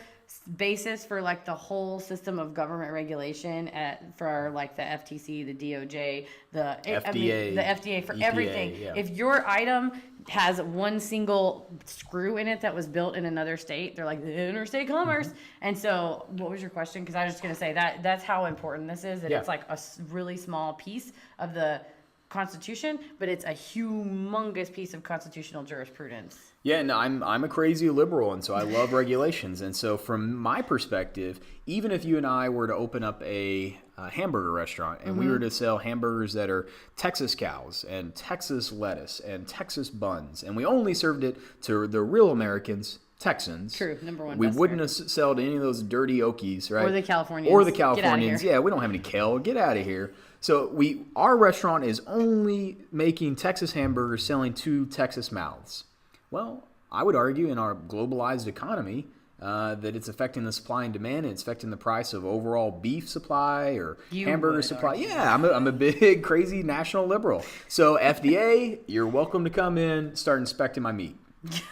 basis for like the whole system of government regulation for like the FTC, the DOJ, the FDA, for EPA, everything. Yeah. If your item has one single screw in it that was built in another state, they're like, the interstate commerce. And so what was your question? Because I was just going to say that's how important this is, that it's like a really small piece of the Constitution, but it's a humongous piece of constitutional jurisprudence. Yeah, and I'm a crazy liberal, and so I love regulations. And so from my perspective, even if you and I were to open up a hamburger restaurant and we were to sell hamburgers that are Texas cows and Texas lettuce and Texas buns, and we only served it to the real Americans, Texans. True, number one. We wouldn't sell to any of those dirty Okies, right? Or the Californians. Get out of here. Yeah, we don't have any kale. Get out of here. So our restaurant is only making Texas hamburgers, selling to Texas mouths. Well, I would argue in our globalized economy that it's affecting the supply and demand, and it's affecting the price of overall beef supply or hamburger supply. Argue. Yeah, I'm a big, crazy national liberal. So FDA, you're welcome to come in, start inspecting my meat.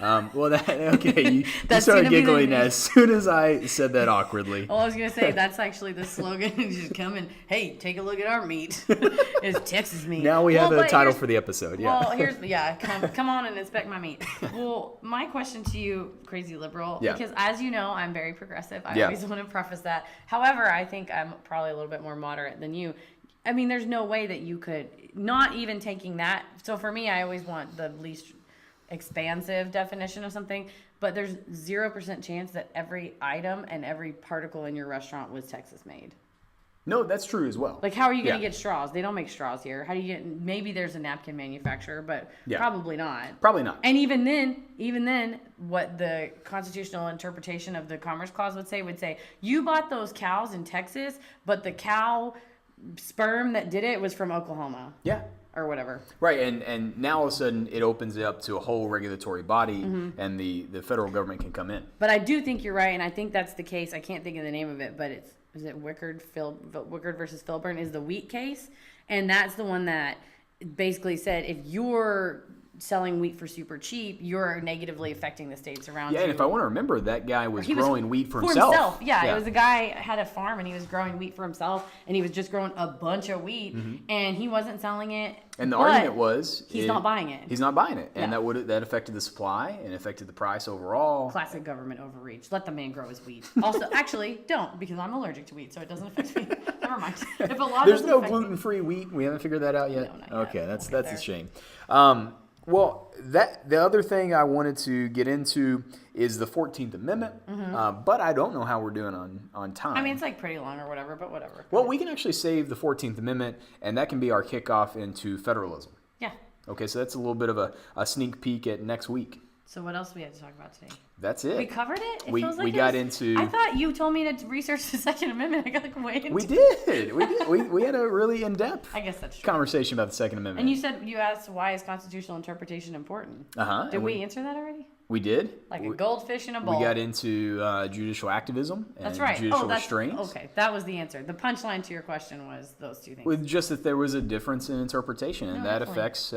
You started giggling as soon as I said that awkwardly. Well, I was gonna say that's actually the slogan. You just come and take a look at our meat. It's Texas meat. Now we have a title for the episode. Yeah. Well, come on and inspect my meat. Well, my question to you, crazy liberal, because as you know, I'm very progressive. I always want to preface that. However, I think I'm probably a little bit more moderate than you. I mean, there's no way that you could, not even taking that. So for me, I always want the least expansive definition of something, but there's 0% chance that every item and every particle in your restaurant was Texas made. No, that's true as well. Like, how are you going to get straws? They don't make straws here. How do you get? Maybe there's a napkin manufacturer, but probably not. Probably not. And even then, what the constitutional interpretation of the Commerce Clause would say, you bought those cows in Texas, but the cow sperm that did it was from Oklahoma. Yeah. Or whatever. Right, and now all of a sudden it opens it up to a whole regulatory body, and the federal government can come in. But I do think you're right, and I think that's the case. I can't think of the name of it, but is it Wickard versus Filburn is the wheat case, and that's the one that basically said if you're selling wheat for super cheap, you're negatively affecting the states around you. Yeah, and if I want to remember, that guy was growing wheat for himself. Yeah, it was a guy had a farm and he was growing wheat for himself, and he was just growing a bunch of wheat, and he wasn't selling it. And the argument was he's not buying it. He's not buying it, and that affected the supply and affected the price overall. Classic government overreach. Let the man grow his wheat. Also, actually, don't, because I'm allergic to wheat, so it doesn't affect me. Never mind. There's no gluten-free wheat. We haven't figured that out yet. No, not okay, yet. that's a shame. Well, the other thing I wanted to get into is the 14th Amendment, but I don't know how we're doing on time. I mean, it's like pretty long or whatever, but whatever. Well, we can actually save the 14th Amendment, and that can be our kickoff into federalism. Yeah. Okay, so that's a little bit of a sneak peek at next week. So what else do we have to talk about today? That's it. We covered it? It We feels like got it into. I thought you told me to research the Second Amendment. I got like way into We did. We had a really in-depth I guess that's true. conversation about the Second Amendment. And you asked why is constitutional interpretation important? Uh-huh. Did we answer that already? We did. Like a goldfish in a bowl. We got into judicial activism and That's right. judicial that's restraints. okay. That was the answer. The punchline to your question was those two things. With just that there was a difference in interpretation, and No, that definitely. affects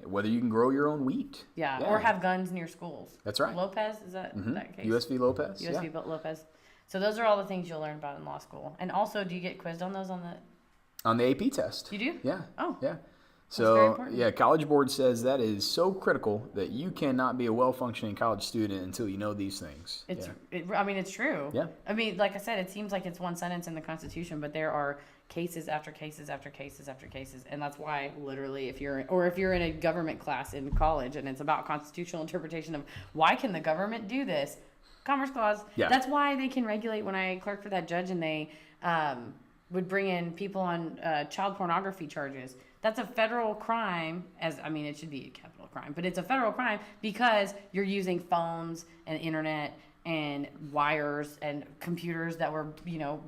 whether you can grow your own wheat. yeah, or have guns near schools. That's right. Lopez, is that case? U.S. v. Lopez. U.S. v. Lopez. So those are all the things you'll learn about in law school. And also, do you get quizzed on those on the? On the AP test. You do? Yeah. Oh. Yeah. very So important. yeah, College Board says that is so critical that you cannot be a well-functioning college student until you know these things. It's. Yeah. I mean, it's true. Yeah. I mean, like I said, it seems like it's one sentence in the Constitution, but there are cases after cases after cases after cases, and that's why literally, if you're in a government class in college and it's about constitutional interpretation of why can the government do this, Commerce Clause. Yeah. That's why they can regulate. When I clerked for that judge, and they would bring in people on child pornography charges. That's a federal crime, it should be a capital crime, but it's a federal crime because you're using phones and internet and wires and computers that were,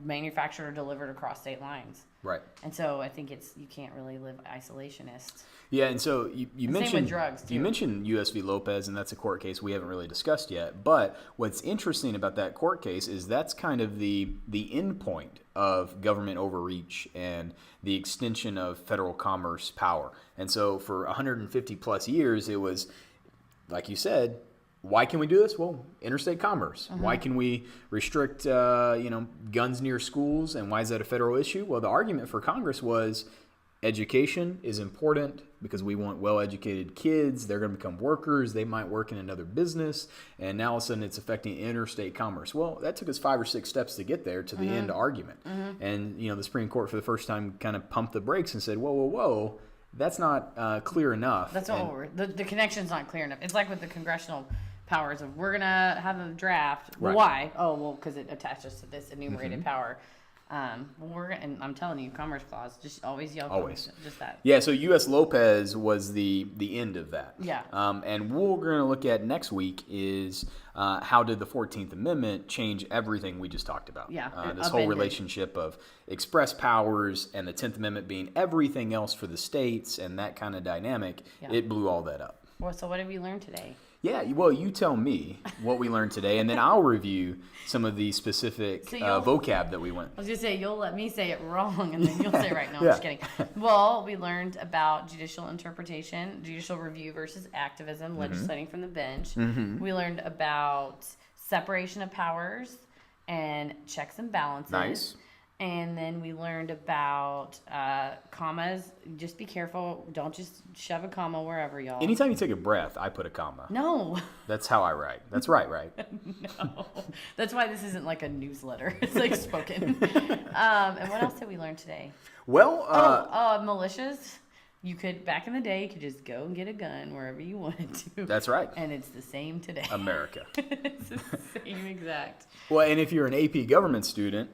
manufactured or delivered across state lines. Right. And so I think you can't really live isolationist. Yeah, and so you And mentioned same with drugs, too. You mentioned U.S. v. Lopez, and that's a court case we haven't really discussed yet. But what's interesting about that court case is that's kind of the end point of government overreach and the extension of federal commerce power. And so for 150 plus years, it was, like you said, why can we do this? Well, interstate commerce. Why can we restrict, guns near schools? And why is that a federal issue? Well, the argument for Congress was education is important because we want well-educated kids. They're going to become workers. They might work in another business. And now all of a sudden it's affecting interstate commerce. Well, that took us 5 or 6 steps to get there to the end argument. And, the Supreme Court for the first time kind of pumped the brakes and said, whoa. That's not clear enough. That's what the connection's not clear enough. It's like with the congressional powers of we're gonna have a draft. Well, Right. why? Oh, well, because it attaches to this enumerated power. And I'm telling you, Commerce Clause. Just always yell. Always. Commerce, just that. Yeah, so U.S. Lopez was the end of that. Yeah. And what we're going to look at next week is how did the 14th Amendment change everything we just talked about? Yeah, it this whole upended. relationship of express powers and the 10th Amendment being everything else for the states and that kind of dynamic, Yeah. it blew all that up. Well, so what have you learned today? Yeah, well, you tell me what we learned today, and then I'll review some of the specific So you'll- vocab that we went. I was gonna say you'll let me say it wrong, and then you'll say it right. No, I'm Yeah. just kidding. Well, we learned about judicial interpretation, judicial review versus activism, legislating from the bench. We learned about separation of powers and checks and balances. Nice. And then we learned about commas. Just be careful. Don't just shove a comma wherever, y'all. Anytime you take a breath, I put a comma. No. That's how I write. That's right? No. That's why this isn't like a newsletter. It's like spoken. And what else did we learn today? Well, Militias. You could, back in the day, you could just go and get a gun wherever you wanted to. That's right. And it's the same today. America. It's the same exact. Well, and if you're an AP government student,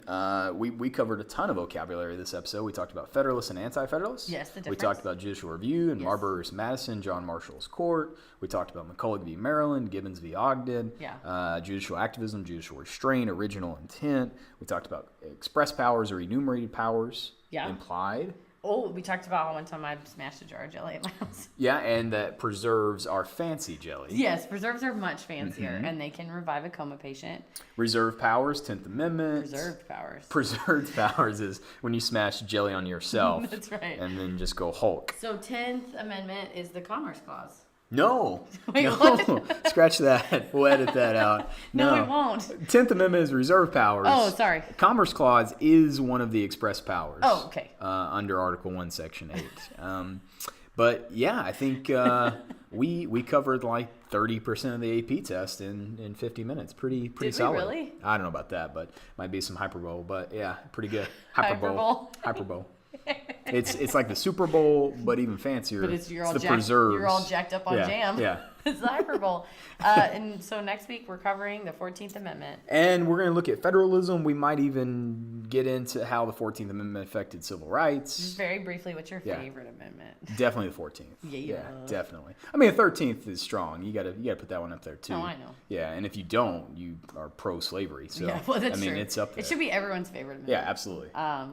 we covered a ton of vocabulary this episode. We talked about Federalists and Anti-Federalists. Yes, the We difference. talked about judicial review and Yes. Marbury versus Madison, John Marshall's court. We talked about McCulloch v. Maryland, Gibbons v. Ogden. Yeah. Judicial activism, judicial restraint, original intent. We talked about express powers or enumerated powers. Yeah. Implied. Oh, we talked about one time I smashed a jar of jelly at my house. Yeah, and that preserves are fancy jelly. Yes, preserves are much fancier, Mm-hmm. and they can revive a coma patient. Reserved powers, 10th Amendment. Preserved powers. Preserved powers is when you smash jelly on yourself. That's right. And then just go Hulk. So 10th Amendment is the Commerce Clause. No. Wait, no. what? Scratch that. We'll edit that out. No, it won't. 10th Amendment is reserve powers. Oh, sorry. Commerce Clause is one of the express powers. Oh, okay. Under Article 1, Section 8. But yeah, I think we covered like 30% of the AP test in 50 minutes. Pretty Did we solid. really? I don't know about that, but might be some hyperbole. But yeah, pretty good. Hyperbole. Hyperbole. It's like the Super Bowl, but even fancier. But you're all the jacked. preserves. You're all jacked up on yeah, jam. Yeah. It's the hyperbole. And so next week we're covering the 14th Amendment. And we're going to look at federalism. We might even get into how the 14th Amendment affected civil rights. Just very briefly, what's your favorite amendment? Definitely the 14th. Yeah. Definitely. I mean, the 13th is strong. You got to put that one up there too. Oh, I know. Yeah, and if you don't, you are pro-slavery. So Yeah, well, that's true. it's up there. It should be everyone's favorite amendment. Yeah, absolutely.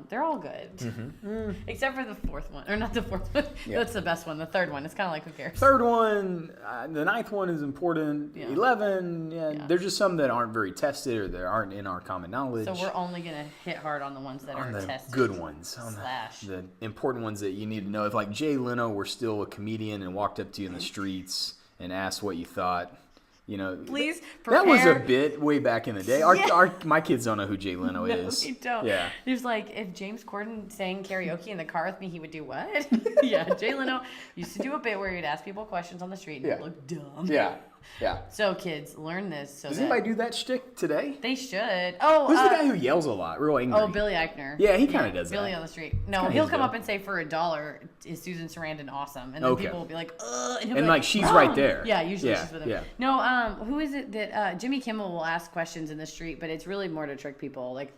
They're all good. Except for the fourth one. Or not the fourth one. That's the best one. The third one. It's kind of like, who cares? Third one, the ninth one is important. Yeah. 11, there's just some that aren't very tested or that aren't in our common knowledge. So we're only going to hit hard on the ones that are the tested. good ones. On Slash. the important ones that you need to know. If like Jay Leno were still a comedian and walked up to you in the streets and asked what you thought, Please prepare. That was a prepare. bit way back in the day. My kids don't know who Jay Leno is. No, we don't. Yeah. There's like, if James Corden sang karaoke in the car with me, he would do what? Yeah, Jay Leno used to do a bit where he'd ask people questions on the street and it looked dumb. Yeah. So kids, learn this. Does anybody do that shtick today? They should. Oh, who's the guy who yells a lot, real angry? Oh, Billy Eichner. Yeah, he kind of does Billy that. on the street. No, he'll come up and say, for $1, is Susan Sarandon awesome? And then people will be like, ugh. And, he'll be like, she's right there. Yeah, usually she's with him. Yeah. No, who is it that Jimmy Kimmel will ask questions in the street, but it's really more to trick people. Like,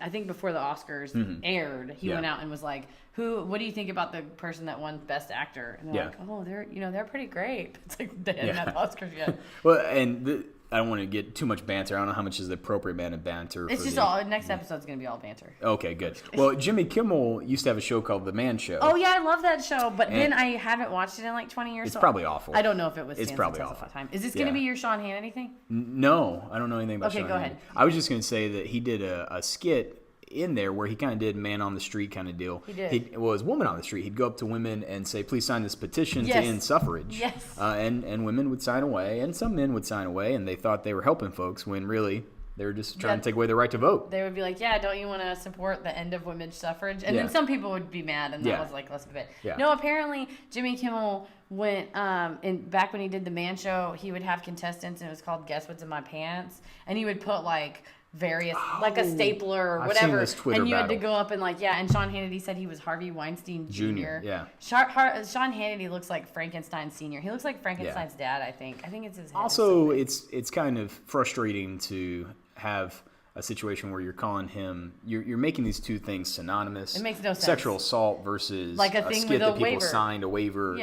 I think before the Oscars aired, he went out and was like, what do you think about the person that won Best Actor? And they're like, oh, they're pretty great. It's like, they hadn't had the Oscars yet. Well, and I don't want to get too much banter. I don't know how much is the appropriate amount of banter. It's just all, next episode's going to be all banter. Okay, good. Well, Jimmy Kimmel used to have a show called The Man Show. Oh, yeah, I love that show. But then I haven't watched it in like 20 years. It's probably awful. I don't know if it was. It's probably awful. Time. Is this going to be your Sean Hannity thing? No, I don't know anything about Sean go Hannity. ahead. I was just going to say that he did a skit in there where he kind of did man on the street kind of deal. He did. It was woman on the street. He'd go up to women and say, please sign this petition to end suffrage. Yes. And women would sign away, and some men would sign away, and they thought they were helping folks when really they were just trying to take away their right to vote. They would be like, yeah, don't you want to support the end of women's suffrage? And then some people would be mad, and that was like less of a bit. Yeah. No, apparently Jimmy Kimmel went, back when he did the Man Show, he would have contestants, and it was called Guess What's in My Pants? And he would put like various, like a stapler or I've whatever, seen this Twitter and you had to battle. go up and like, and Sean Hannity said he was Harvey Weinstein Jr. Yeah. Sean Hannity looks like Frankenstein Sr. He looks like Frankenstein's dad, I think. I think it's his head. Also, it's kind of frustrating to have a situation where you're calling him, you're making these two things synonymous. It makes no sense. Sexual assault versus Like a thing skit with a that people waiver. signed a waiver.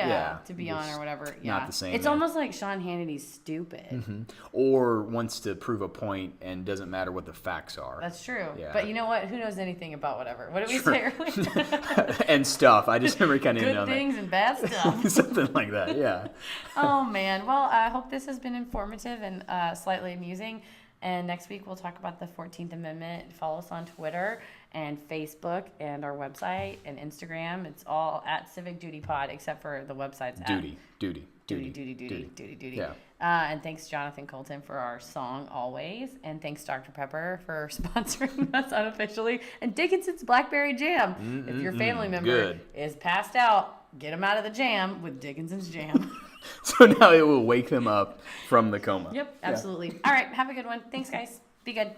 To be on or whatever. Not the same. It's almost like Sean Hannity's stupid. Or wants to prove a point and doesn't matter what the facts are. That's true. Yeah. But you know what? Who knows anything about whatever? What did we say earlier? And stuff. I just never kind of know Good things and bad stuff. that. Something like that, yeah. Oh, man. Well, I hope this has been informative and slightly amusing. And next week we'll talk about the 14th Amendment. Follow us on Twitter and Facebook and our website and Instagram. It's all at Civic Duty Pod, except for the website's Duty. Duty. Yeah. And thanks, Jonathan Colton, for our song Always. And thanks, Dr. Pepper, for sponsoring us unofficially. And Dickinson's Blackberry Jam. If your family member is passed out, get them out of the jam with Dickinson's Jam. So now it will wake them up from the coma. Yep, absolutely. All right, have a good one. Thanks, guys. Be good.